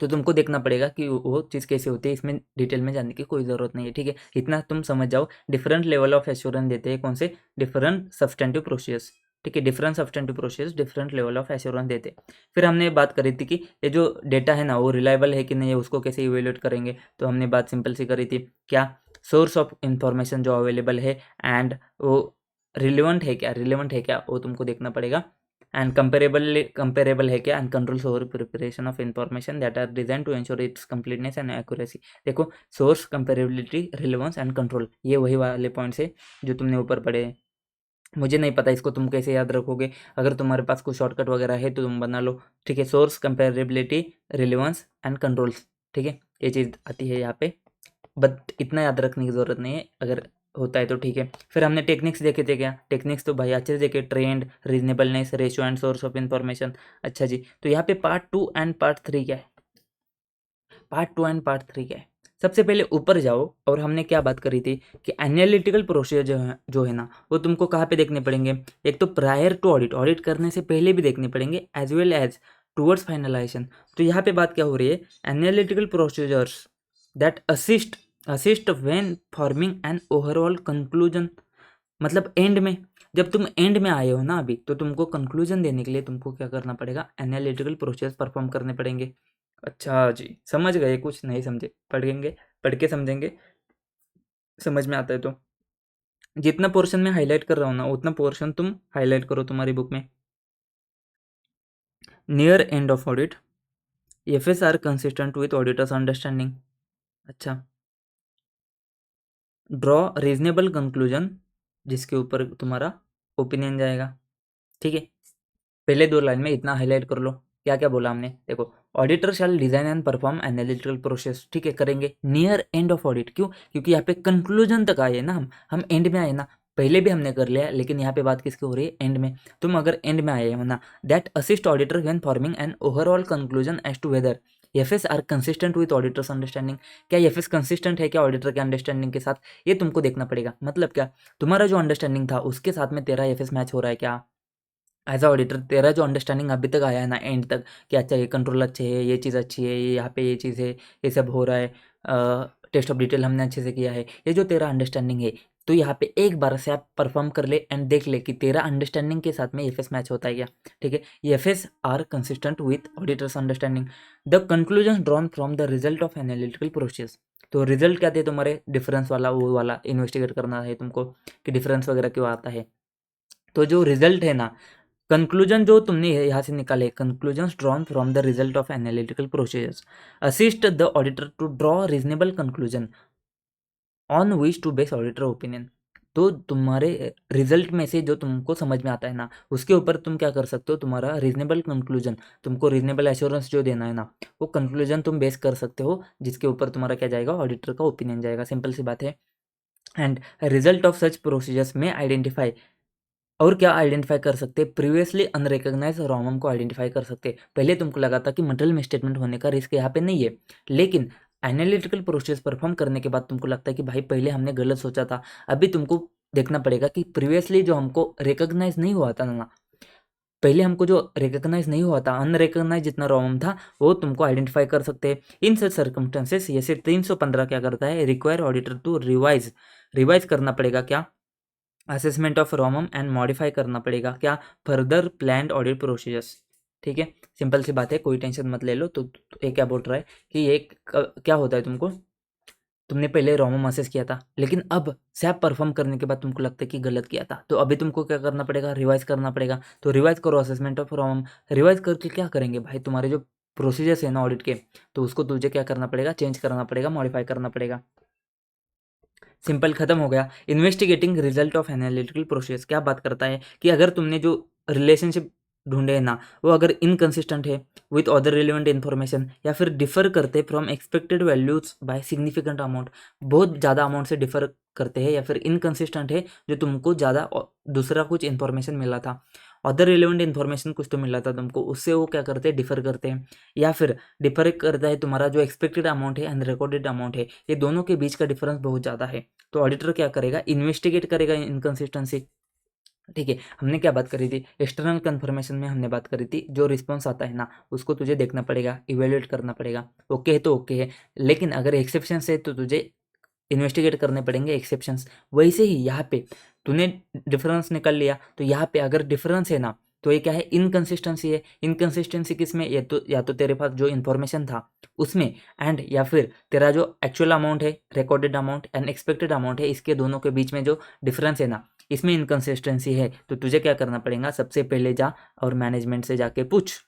तो तुमको देखना पड़ेगा कि वो चीज़ कैसे होती है, इसमें डिटेल में जानने की कोई ज़रूरत नहीं है, ठीक है। इतना तुम समझ जाओ। डिफरेंट लेवल ऑफ एश्योरेंस देते हैं कौन से, डिफरेंट सब्सटेंटिव प्रोसेस, ठीक है। Different substantive process different level of assurance देते हैं। फिर हमने बात करी थी कि ये जो डेटा है ना वो रिलायबल है कि नहीं है, उसको कैसे इवेल्युएट करेंगे। तो हमने बात सिंपल सी करी थी, क्या सोर्स ऑफ इंफॉर्मेशन जो अवेलेबल है एंड वो रिलेवेंट है क्या वो तुमको देखना पड़ेगा। एंड कंपेरेबल है क्या, and controls over preparation of information that are design to ensure its completeness and accuracy. देखो source, comparability, relevance and control, ये वही वाले पॉइंट्स है जो तुमने ऊपर पढ़े हैं। मुझे नहीं पता इसको तुम कैसे याद रखोगे, अगर तुम्हारे पास कोई शॉर्टकट वगैरह है तो तुम बना लो, ठीक है। Source, comparability, relevance and controls, ठीक है, ये चीज़ आती है यहाँ पे। बट इतना याद रखने की ज़रूरत नहीं है, अगर होता है तो ठीक है। फिर हमने टेक्निक्स देखे थे, क्या टेक्निक्स तो भाई अच्छे से देखे, trend, reasonableness, ratio and source of information. अच्छा जी, तो यहाँ पे पार्ट 2 एंड पार्ट 3 क्या है, पार्ट 2 एंड पार्ट 3 क्या है। सबसे पहले ऊपर जाओ, और हमने क्या बात करी थी कि एनालिटिकल प्रोसीजर जो है ना वो तुमको कहाँ पे देखने पड़ेंगे। एक तो प्रायर टू ऑडिट, ऑडिट करने से पहले भी देखने पड़ेंगे, as well as towards finalisation. तो यहाँ पे बात क्या हो रही है, analytical procedures that assist when forming an overall conclusion. मतलब एंड में, जब तुम एंड में आए हो ना अभी, तो तुमको कंक्लूजन देने के लिए तुमको क्या करना पड़ेगा, एनालिटिकल प्रोसेस परफॉर्म करने पड़ेंगे। अच्छा जी, समझ गए, कुछ नहीं समझे पढ़ेंगे, पढ़ के समझेंगे, समझ में आता है तो। जितना पोर्शन में हाईलाइट कर रहा हूँ ना उतना पोर्शन तुम हाईलाइट करो तुम्हारी बुक में। Near end of audit, FS are consistent with auditor's understanding. अच्छा, ड्रॉ रीजनेबल कंक्लूजन, जिसके ऊपर तुम्हारा ओपिनियन जाएगा, ठीक है। पहले 2 लाइन में इतना हाईलाइट कर लो। क्या क्या बोला हमने, देखो auditor shall design and perform analytical process, ठीक है, करेंगे नियर एंड ऑफ ऑडिट। क्यों, क्योंकि यहाँ पे कंक्लूजन तक आए ना, हम एंड में आए ना, पहले भी हमने कर लिया, लेकिन यहाँ पे बात किसकी हो रही है, एंड में। तुम अगर एंड में आए हो ना, that assist auditor when forming an overall conclusion as to whether FS are consistent with auditor's understanding. क्या एफएस कंसिस्टेंट है क्या ऑडिटर के अंडरस्टैंडिंग के साथ, ये तुमको देखना पड़ेगा। मतलब क्या, तुम्हारा जो अंडरस्टैंडिंग था उसके साथ में तेरा एफएस मैच हो रहा है क्या। एज अ ऑडिटर तेरा जो अंडरस्टैंडिंग अभी तक आया है ना एंड तक, कि अच्छा ये कंट्रोल अच्छे है, ये चीज़ अच्छी है, ये यहाँ पे ये चीज़ है, ये सब हो रहा है, टेस्ट ऑफ डिटेल हमने अच्छे से किया है, ये जो तेरा अंडरस्टैंडिंग है, तो यहाँ पे एक बार से आप परफॉर्म कर ले एंड देख ले कि तेरा अंडरस्टैंडिंग के साथ में एफएस मैच होता है क्या, ठीक है। FS are consistent with auditor's understanding. The conclusion drawn from the result of analytical process. तो रिजल्ट क्या थे तुम्हारे, डिफरेंस वाला, वो वाला इन्वेस्टिगेट करना है तुमको कि डिफरेंस वगैरह क्यों आता है। तो जो रिजल्ट है ना, कंक्लूजन जो तुमने यहाँ से निकाले, conclusion drawn from the result of analytical process assist the auditor to draw reasonable conclusion on which to base auditor opinion. तो तुम्हारे रिजल्ट में से जो तुमको समझ में आता है ना, उसके ऊपर तुम क्या कर सकते हो, तुम्हारा रीजनेबल कंक्लूजन, तुमको रीजनेबल एश्योरेंस जो देना है ना, वो कंक्लूजन तुम बेस कर सकते हो, जिसके ऊपर तुम्हारा क्या जाएगा, ऑडिटर का ओपिनियन जाएगा। सिंपल सी बात है। And result of such procedures में आइडेंटिफाई, और क्या आइडेंटिफाई कर सकते हैं, प्रीवियसली अनरिकॉग्नाइज रॉमम को आइडेंटिफाई कर सकते हैं। पहले तुमको लगा था कि मटेरियल मिसस्टेटमेंट होने का रिस्क यहाँ पे नहीं है, लेकिन एनालिटिकल प्रोसेस परफॉर्म करने के बाद तुमको लगता है कि भाई पहले हमने गलत सोचा था। अभी तुमको देखना पड़ेगा कि प्रीवियसली जो हमको रिकॉग्नाइज नहीं हुआ था ना, पहले हमको जो रिकॉग्नाइज नहीं हुआ था, अनरिकॉग्नाइज जितना रॉमम था, वो तुमको आइडेंटिफाई कर सकते हैं। इन सच सर्कमस्टेंसेस ये सिर्फ 315 क्या करता है, रिक्वायर ऑडिटर टू रिवाइज करना पड़ेगा क्या, असेसमेंट ऑफ रॉमम एंड मॉडिफाई करना पड़ेगा क्या, फर्दर प्लान्ड ऑडिट प्रोसीजर्स, ठीक है। सिंपल सी बात है, कोई टेंशन मत ले लो। तो ये क्या बोल रहा है कि ये क्या होता है, तुमने पहले रॉमम असेस किया था, लेकिन अब सैप परफॉर्म करने के बाद तुमको लगता है कि गलत किया था, तो अभी तुमको क्या करना पड़ेगा, रिवाइज करना पड़ेगा। तो रिवाइज करो असेसमेंट ऑफ रॉमम। रिवाइज करके क्या करेंगे भाई, तुम्हारे जो प्रोसीजर्स है ना ऑडिट के, तो उसको तुझे क्या करना पड़ेगा, चेंज करना पड़ेगा, मॉडिफाई करना पड़ेगा। सिंपल खत्म हो गया। Investigating result of analytical process क्या बात करता है कि अगर तुमने जो रिलेशनशिप ढूंढे हैं ना, वो अगर इनकंसिस्टेंट है विथ अदर रिलेवेंट इन्फॉर्मेशन, या फिर डिफर करते from expected values by significant amount, बहुत ज़्यादा अमाउंट से डिफर करते हैं, या फिर इनकंसिस्टेंट है, जो तुमको ज़्यादा दूसरा कुछ इन्फॉर्मेशन मिला था, अदर रिलेवेंट इन्फॉर्मेशन कुछ तो मिला था तुमको, उससे वो क्या करते हैं, डिफर करते हैं, या फिर डिफर करता है तुम्हारा जो एक्सपेक्टेड अमाउंट है एंड रिकॉर्डेड अमाउंट है, ये दोनों के बीच का डिफरेंस बहुत ज़्यादा है। तो ऑडिटर क्या करेगा, इन्वेस्टिगेट करेगा इनकंसिस्टेंसी, ठीक है। हमने क्या बात करी थी, एक्सटर्नल कन्फर्मेशन में हमने बात करी थी, जो रिस्पॉन्स आता है ना उसको तुझे देखना पड़ेगा, इवेल्युएट करना पड़ेगा। ओके है तो ओके है, लेकिन अगर एक्सेप्शंस है तो तुझे इन्वेस्टिगेट करने पड़ेंगे एक्सेप्शंस। वैसे ही यहाँ पे तूने डिफरेंस निकाल लिया, तो यहाँ पे अगर डिफरेंस है ना तो ये क्या है, इनकन्सिस्टेंसी है। इनकन्सिस्टेंसी किसमें, ये तो या तो तेरे पास जो इन्फॉर्मेशन था उसमें, एंड या फिर तेरा जो एक्चुअल अमाउंट है, recorded amount and expected amount है, इसके दोनों के बीच में जो डिफरेंस है ना, इसमें इनकन्सिस्टेंसी है। तो तुझे क्या करना पड़ेगा, सबसे पहले जा और मैनेजमेंट से जाके पूछ।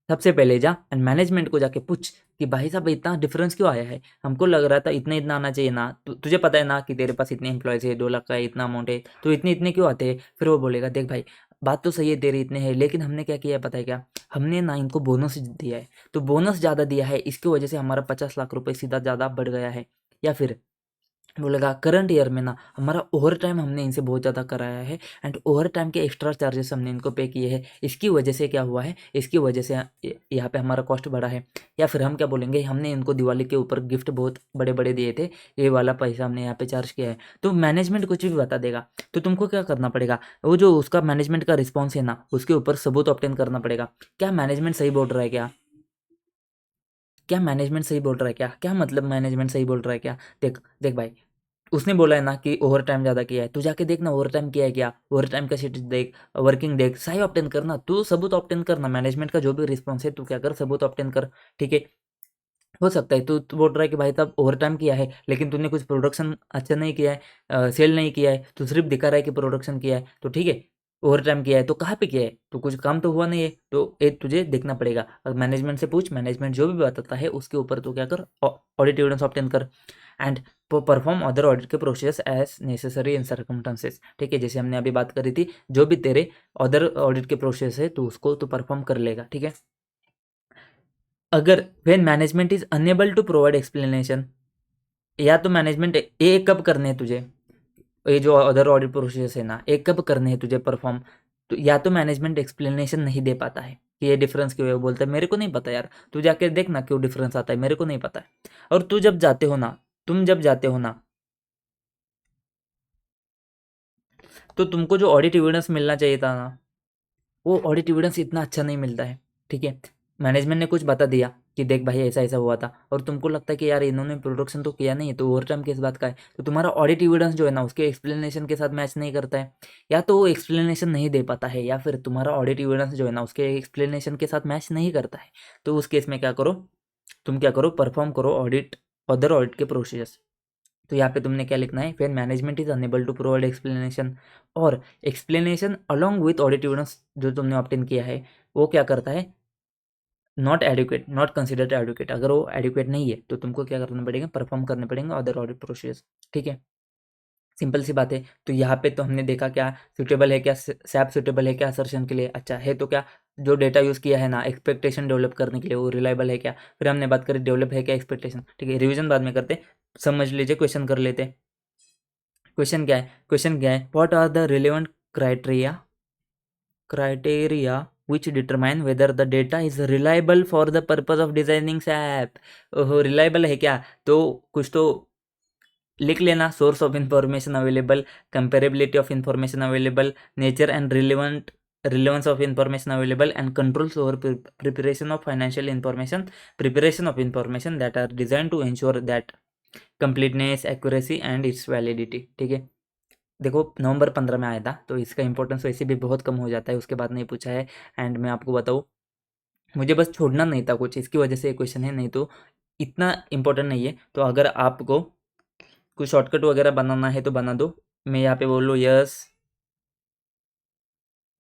सबसे पहले जा एंड मैनेजमेंट को जाके पूछ कि भाई साहब इतना डिफरेंस क्यों आया है, हमको लग रहा था इतना इतना आना चाहिए ना, तुझे पता है ना कि तेरे पास इतने एम्प्लॉयज़ है, 2 लाख का इतना अमाउंट है, तो इतने इतने क्यों आते हैं। फिर वो बोलेगा देख भाई बात तो सही है तेरे इतने है, लेकिन हमने क्या किया है पता है क्या, हमने ना इनको बोनस दिया है, तो बोनस ज़्यादा दिया है, इसकी वजह से हमारा 50 लाख रुपये सीधा ज़्यादा बढ़ गया है। या फिर बोलेगा करंट ईयर में ना हमारा ओवर टाइम हमने इनसे बहुत ज़्यादा कराया है, एंड ओवर टाइम के एक्स्ट्रा चार्जेस हमने इनको पे किए हैं, इसकी वजह से क्या हुआ है, इसकी वजह से यहाँ पे हमारा कॉस्ट बढ़ा है। या फिर हम क्या बोलेंगे, हमने इनको दिवाली के ऊपर गिफ्ट बहुत बड़े बड़े दिए थे, ये वाला पैसा हमने यहाँ पे चार्ज किया है। तो मैनेजमेंट कुछ भी बता देगा, तो तुमको क्या करना पड़ेगा, वो जो उसका मैनेजमेंट का रिस्पॉन्स है ना उसके ऊपर सबूत ऑब्टेन करना पड़ेगा। क्या मैनेजमेंट सही बोल रहा है क्या, क्या मैनेजमेंट सही बोल रहा है क्या, क्या मतलब मैनेजमेंट सही बोल रहा है क्या। देख देख भाई, उसने बोला है ना कि ओवर टाइम ज़्यादा किया है, तू जाके देखना ओवर टाइम किया है क्या, ओवर टाइम का शीट देख, वर्किंग देख, सही ऑप्टेन करना, तू सबूत ऑप्टेन करना, मैनेजमेंट का जो भी रिस्पॉन्स है तू क्या कर, सबूत ऑप्टेन कर। ठीक है। हो सकता है तू बोल रहा है कि भाई साहब ओवर टाइम किया है, लेकिन तूने कुछ प्रोडक्शन अच्छा नहीं किया है, सेल नहीं किया है, तू सिर्फ दिखा रहा है कि प्रोडक्शन किया है, तो ठीक है। ओवर टाइम किया है तो कहाँ पे किया है, तो कुछ काम तो हुआ नहीं है, तो ये तुझे देखना पड़ेगा। मैनेजमेंट से पूछ, मैनेजमेंट जो भी बताता है उसके ऊपर तू क्या कर, ऑडिट एविडेंस ऑब्टेन कर, एंड परफॉर्म अदर ऑडिट के process as necessary in circumstances. ठीक है, जैसे हमने अभी बात करी थी, जो भी तेरे अदर ऑडिट के प्रोसेस है तो उसको तू परफॉर्म कर लेगा। ठीक है। अगर when management is unable to provide explanation, या तो मैनेजमेंट ये कब करने हैं तुझे, ये जो अदर ऑडिट प्रोसेस है ना, ये कब करने हैं तुझे परफॉर्म, तो या तो मैनेजमेंट एक्सप्लेनेशन नहीं दे पाता है कि ये डिफरेंस क्यों है, वो बोलता है मेरे को नहीं पता यार, तू जाके देखना क्यों डिफरेंस आता है, मेरे को नहीं पता है। और तू जब जाते हो ना, तुम जब जाते हो ना, तो तुमको जो ऑडिट एविडेंस मिलना चाहिए था ना, वो ऑडिट एविडेंस इतना अच्छा नहीं मिलता है। ठीक है। मैनेजमेंट ने कुछ बता दिया कि देख भाई ऐसा ऐसा हुआ था, और तुमको लगता है कि यार इन्होंने प्रोडक्शन तो किया नहीं है, तो ओवर टाइम किस बात का है, तो तुम्हारा ऑडिट एविडेंस जो है ना उसके एक्सप्लेनेशन के साथ मैच नहीं करता है, या तो वो एक्सप्लेनेशन नहीं दे पाता है, या फिर तुम्हारा ऑडिट एविडेंस जो है ना उसके एक्सप्लेनेशन के साथ मैच नहीं करता है। तो उस केस में क्या करो, तुम क्या करो, परफॉर्म करो ऑडिट, अदर ऑडिट के प्रोसीजर्स। तो यहाँ पे तुमने क्या लिखना है, फिर management is unable to provide explanation, और explanation along with audit evidence जो तुमने ऑब्टेन किया है वो क्या करता है, not adequate, not considered adequate. अगर वो एडुकेट नहीं है तो तुमको क्या करना पड़ेगा, परफॉर्म करने पड़ेंगे अदर ऑडिट प्रोसेस। ठीक है, सिंपल सी बात है। तो यहाँ पे तो हमने देखा क्या सुटेबल है, क्या सैप सुटेबल है क्या असर्शन के लिए, अच्छा है तो क्या जो डेटा यूज़ किया है ना एक्सपेक्टेशन डेवलप करने के लिए वो रिलायबल है क्या। फिर हमने बात करी डेवलप है क्या एक्सपेक्टेशन। ठीक है, रिविजन बाद में करते, समझ लीजिए, क्वेश्चन कर लेते। क्वेश्चन क्या है, क्वेश्चन क्या है, what are the relevant criteria which determine whether the data is reliable for the purpose of designing SAP। ओहो, रिलायबल है क्या, तो कुछ तो लिख लेना, source of information available, comparability of information available, nature and relevance of information available, and controls over preparation of financial information, preparation of information that are design to ensure that completeness, accuracy and its validity. ठीक है, देखो नवंबर 15 में आया था, तो इसका importance वैसे भी बहुत कम हो जाता है, उसके बाद नहीं पूछा है। एंड मैं आपको बताऊँ, मुझे बस छोड़ना नहीं था कुछ, इसकी वजह से ये क्वेश्चन है, नहीं तो इतना इंपॉर्टेंट नहीं है। तो अगर आपको कुछ शॉर्टकट वगैरह बनाना है तो बना दो, मैं यहाँ पे बोल लूँ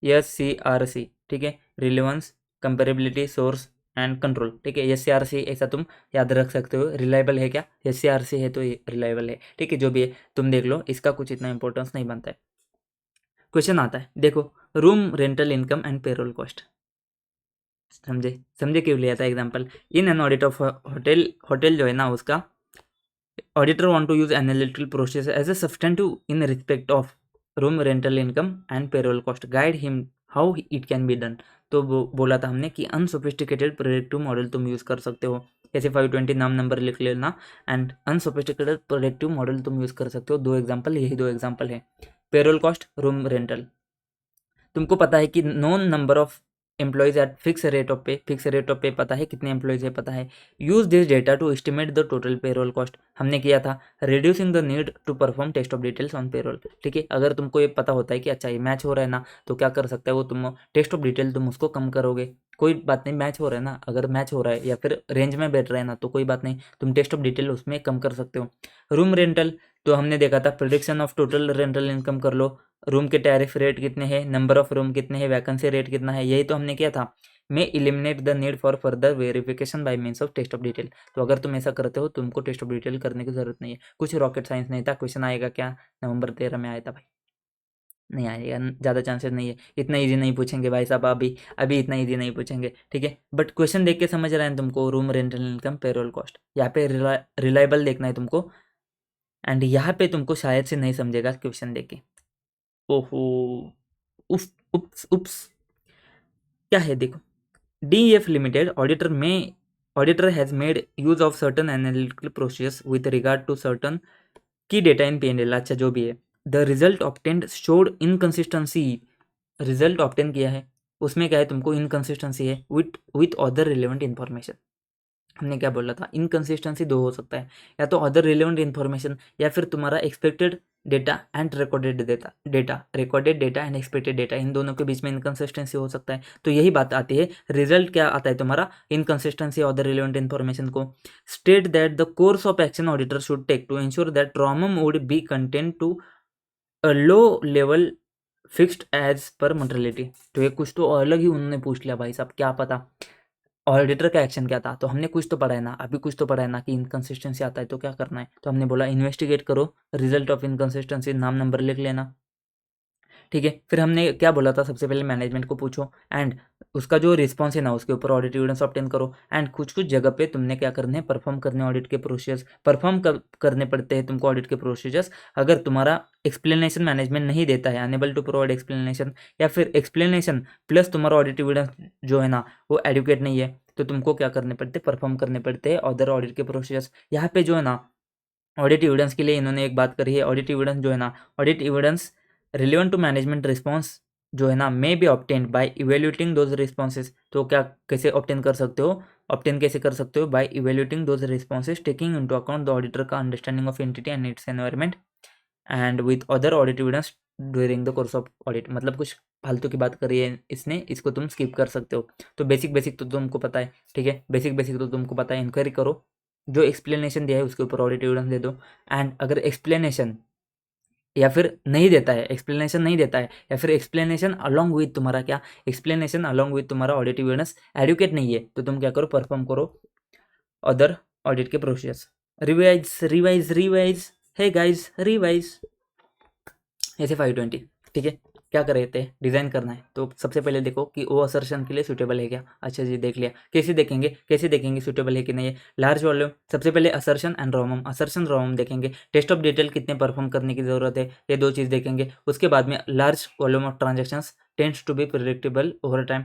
SCRC। ठीक है, relevance, comparability, source and control. ठीक है, SCRC ऐसा तुम याद रख सकते हो। रिलायबल है क्या, SCRC है तो ये रिलायबल है। ठीक है, जो भी है तुम देख लो, इसका कुछ इतना इंपॉर्टेंस नहीं बनता है। क्वेश्चन आता है, देखो, room rental income and payroll cost. समझे, समझे क्यों लिया था example, in an audit of hotel, hotel जो है ना उसका auditor want to use analytical process as a substantive in respect of room rental income and payroll cost, guide him how it can be done. तो बोला था हमने कि unsophisticated productive model तुम यूज़ कर सकते हो, जैसे 520 नाम नंबर लिख लेना, एंड अनसोफिस्टिकेटेड प्रोडक्टिव मॉडल तुम यूज़ कर सकते हो। 2 एग्जाम्पल, यही 2 एग्जाम्पल है। Payroll cost, room rental. तुमको पता है कि known number of employees at fix rate of pay पता है कितने एम्प्लॉयज है पता है। Use this data to estimate the total payroll cost, हमने किया था। Reducing the need to perform test of details on payroll, ठीक है। अगर तुमको ये पता होता है कि अच्छा ये मैच हो रहा है ना, तो क्या कर सकते हो वो, तुम टेस्ट ऑफ डिटेल तुम उसको कम करोगे। कोई बात नहीं, मैच हो रहा है ना, अगर मैच हो रहा है या फिर रेंज में बैठ रहा है ना, तो कोई बात नहीं, तुम टेस्ट ऑफ डिटेल उसमें कम कर सकते हो। रूम रेंटल, तो हमने देखा था prediction of total rental income कर लो, रूम के टैरिफ रेट कितने हैं, नंबर ऑफ रूम कितने हैं, वैकेंसी रेट कितना है, यही तो हमने किया था। May eliminate the need for further verification by means of test of detail. तो अगर तुम ऐसा करते हो, तुमको टेस्ट ऑफ डिटेल करने की जरूरत नहीं है। कुछ रॉकेट साइंस नहीं था, क्वेश्चन आएगा क्या, नवंबर 13 में आया था भाई, नहीं आएगा, ज़्यादा चांसेस नहीं है। इतना इजी नहीं पूछेंगे भाई साहब, अभी अभी इतना इजी नहीं पूछेंगे, ठीक है। बट क्वेश्चन देख के समझ रहे हैं तुमको, room rental income payroll cost, यहाँ पे रिलायबल देखना है तुमको। एंड यहाँ पे तुमको शायद से नहीं समझेगा क्वेश्चन देख के, ओहो, उफ, उप्स उप्स, क्या है देखो। DEF limited auditor has made use of certain analytical process with regard to certain key data in P&L, अच्छा जो भी है। The result obtained showed inconsistency, result obtain किया है उसमें क्या है, तुमको इनकंसिस्टेंसी है विथ अदर रिलेवेंट इन्फॉर्मेशन। हमने क्या बोला था, इनकंसिस्टेंसी दो हो सकता है, या तो अदर रिलेवेंट इन्फॉर्मेशन, या फिर तुम्हारा expected data and recorded data and expected data, इन दोनों के बीच में इनकंसिस्टेंसी हो सकता है। तो यही बात आती है, रिजल्ट क्या आता है तुम्हारा, इनकंसिस्टेंसी अदर रिलेवेंट इन्फॉर्मेशन को। State that the course of action auditor should take to ensure that ROMM would be content to a low level fixed as per materiality. तो ये कुछ तो अलग ही उन्होंने पूछ लिया भाई साहब, क्या पता ऑडिटर का एक्शन क्या था। तो हमने कुछ तो पढ़ा है ना, अभी कुछ तो पढ़ा है ना कि इनकंसिस्टेंसी आता है तो क्या करना है। तो हमने बोला इन्वेस्टिगेट करो, रिजल्ट ऑफ इनकंसिस्टेंसी, नाम नंबर लिख लेना, ठीक है। फिर हमने क्या बोला था, सबसे पहले मैनेजमेंट को पूछो एंड उसका जो रिस्पॉन्स है ना, उसके ऊपर ऑडिट एविडेंस ऑब्टेन करो। एंड कुछ कुछ जगह पे तुमने क्या करने हैं, परफॉर्म करने ऑडिट के प्रोसीजर्स, करने पड़ते हैं तुमको ऑडिट के प्रोसीजर्स। अगर तुम्हारा एक्सप्लेनेशन मैनेजमेंट नहीं देता है, अनेबल टू प्रोवाइड एक्सप्लेनेशन, या फिर एक्सप्लेनेशन प्लस तुम्हारा ऑडिट एविडेंस जो है ना वो एडुकेट नहीं है, तो तुमको क्या करने पड़ते, परफॉर्म करने पड़ते हैं अदर ऑडिट के प्रोसीजर्स। यहाँ पे जो है ना ऑडिट एविडेंस के लिए इन्होंने एक बात करी है, ऑडिट एविडेंस जो है ना, audit evidence relevant to management response जो है ना, may be obtained by evaluating those responses. तो क्या कैसे ऑब्टेन कर सकते हो, ऑब्टेन कैसे कर सकते हो, by evaluating those responses taking into account the auditor का understanding of entity and its environment and with other audit evidence during the course of audit. मतलब कुछ फालतू की बात करी है इसने, इसको तुम स्किप कर सकते हो। तो बेसिक बेसिक तो तुमको पता है, ठीक है, बेसिक बेसिक तो तुमको पता है। इंक्वायरी करो, जो एक्सप्लेनेशन दिया है उसके ऊपर ऑडिट एविडेंस दे दो। एंड अगर एक्सप्लेनेशन या फिर नहीं देता है, एक्सप्लेनेशन नहीं देता है, या फिर एक्सप्लेनेशन अलॉन्ग विथ तुम्हारा क्या, एक्सप्लेनेशन अलॉन्ग विथ तुम्हारा ऑडिट एविडेंस एडुकेट नहीं है, तो तुम क्या करो, परफॉर्म करो अदर ऑडिट के process. Revise revise revise, hey guys revise, ऐसे 520, ठीक है। क्या कर रहे थे, डिज़ाइन करना है। तो सबसे पहले देखो कि वो असर्शन के लिए सूटेबल है क्या, अच्छा जी देख लिया। कैसे देखेंगे सूटेबल है कि नहीं है, लार्ज वॉल्यूम, सबसे पहले असर्शन एंड रोमम, असर्शन रोमम देखेंगे। टेस्ट ऑफ डिटेल कितने परफॉर्म करने की ज़रूरत है, ये दो चीज़ देखेंगे। उसके बाद में large volume of transactions tends to be predictable over time,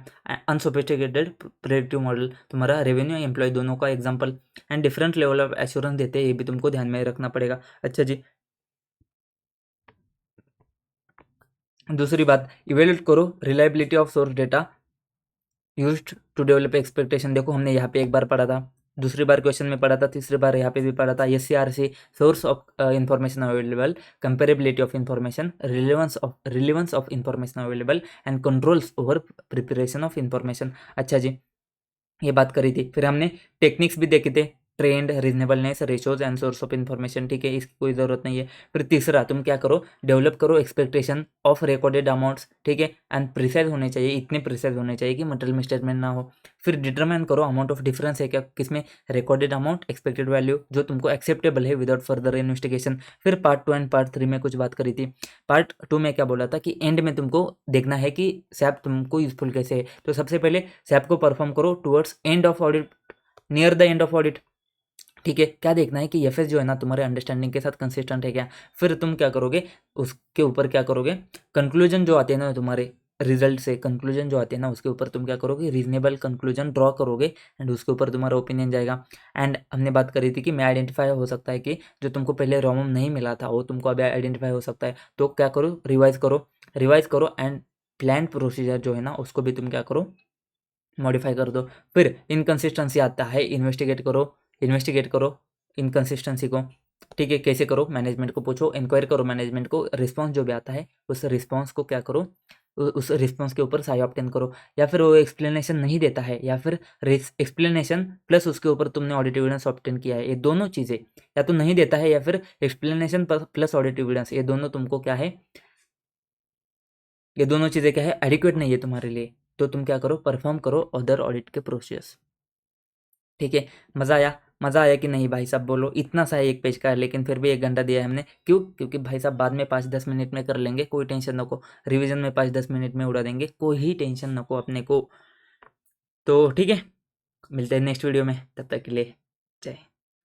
unsophisticated predictive model, तुम्हारा रेवेन्यू एम्प्लॉय दोनों का एग्जाम्पल, and different level of assurance देते हैं, ये भी तुमको ध्यान में रखना पड़ेगा। अच्छा जी, दूसरी बात, इवेल्यूट करो reliability of source data used to develop expectation. देखो हमने यहाँ पे एक बार पढ़ा था, दूसरी बार क्वेश्चन में पढ़ा था, तीसरी बार यहाँ पे भी पढ़ा था। SCRC, source of information available, comparability of information, relevance of information available, and controls over preparation of information. अच्छा जी, ये बात करी थी। फिर हमने टेक्निक्स भी देखे थे, trend, reasonableness, ratios and source of information, ठीक है, इसकी कोई ज़रूरत नहीं है। फिर तीसरा, तुम क्या करो, डेवलप करो एक्सपेक्टेशन ऑफ रिकॉर्डेड अमाउंट्स, ठीक है, एंड प्रिसाइज होने चाहिए, इतने प्रिसाइज होने चाहिए कि मटेरियल मिसस्टेटमेंट ना हो। फिर डिटरमाइन करो अमाउंट ऑफ डिफरेंस है क्या, किसमें, रिकॉर्डेड अमाउंट, एक्सपेक्टेड वैल्यू, जो तुमको एक्सेप्टेबल है विदाउट फर्दर इन्वेस्टिगेशन। फिर पार्ट 2 एंड पार्ट 3 में कुछ बात करी थी। पार्ट 2 में क्या बोला था कि एंड में तुमको देखना है कि सैप तुमको यूजफुल कैसे है। तो सबसे पहले सैप को परफॉर्म करो towards and of audit, near the end of audit, ठीक है। क्या देखना है कि एफएस जो है ना तुम्हारे अंडरस्टैंडिंग के साथ कंसिस्टेंट है क्या। फिर तुम क्या करोगे, उसके ऊपर क्या करोगे, कंक्लूजन जो आते हैं ना तुम्हारे रिजल्ट से कंक्लूजन जो आते हैं ना उसके ऊपर तुम क्या करोगे, रीजनेबल कंक्लूजन ड्रॉ करोगे एंड उसके ऊपर तुम्हारा ओपिनियन जाएगा। एंड हमने बात करी थी कि मैं आइडेंटिफाई हो सकता है कि जो तुमको पहले रोमम नहीं मिला था वो तुमको अभी आइडेंटिफाई हो सकता है, तो क्या करो, रिवाइज करो एंड प्लान प्रोसीजर जो है ना उसको भी तुम क्या करो, मॉडिफाई कर दो। फिर इनकन्सिस्टेंसी आता है, इन्वेस्टिगेट करो इनकन्सिस्टेंसी को। ठीक है, कैसे करो, मैनेजमेंट को पूछो, इंक्वायर करो मैनेजमेंट को, रिस्पॉन्स जो भी आता है उस रिस्पॉन्स को क्या करो, उस रिस्पॉन्स के ऊपर साई ऑब्टेन करो। या फिर वो एक्सप्लेनेशन नहीं देता है, या फिर एक्सप्लेनेशन प्लस उसके ऊपर तुमने ऑडिट एविडेंस ऑब्टेन किया है, ये दोनों चीज़ें या तो नहीं देता है, या फिर एक्सप्लेनेशन प्लस ऑडिट एविडेंस, ये दोनों तुमको क्या है, ये दोनों चीज़ें क्या है, एडिक्वेट नहीं है तुम्हारे लिए, तो तुम क्या करो, परफॉर्म करो अदर ऑडिट के प्रोसेस। ठीक है, मज़ा आया कि नहीं भाई साहब, बोलो। इतना सा एक पेज का है लेकिन फिर भी 1 घंटा दिया है हमने, क्यों? क्योंकि भाई साहब बाद में 5-10 मिनट में कर लेंगे, कोई टेंशन नको। रिवीजन में 5-10 मिनट में उड़ा देंगे, कोई ही टेंशन नको अपने को। तो ठीक है, मिलते हैं नेक्स्ट वीडियो में, तब तक के लिए जय।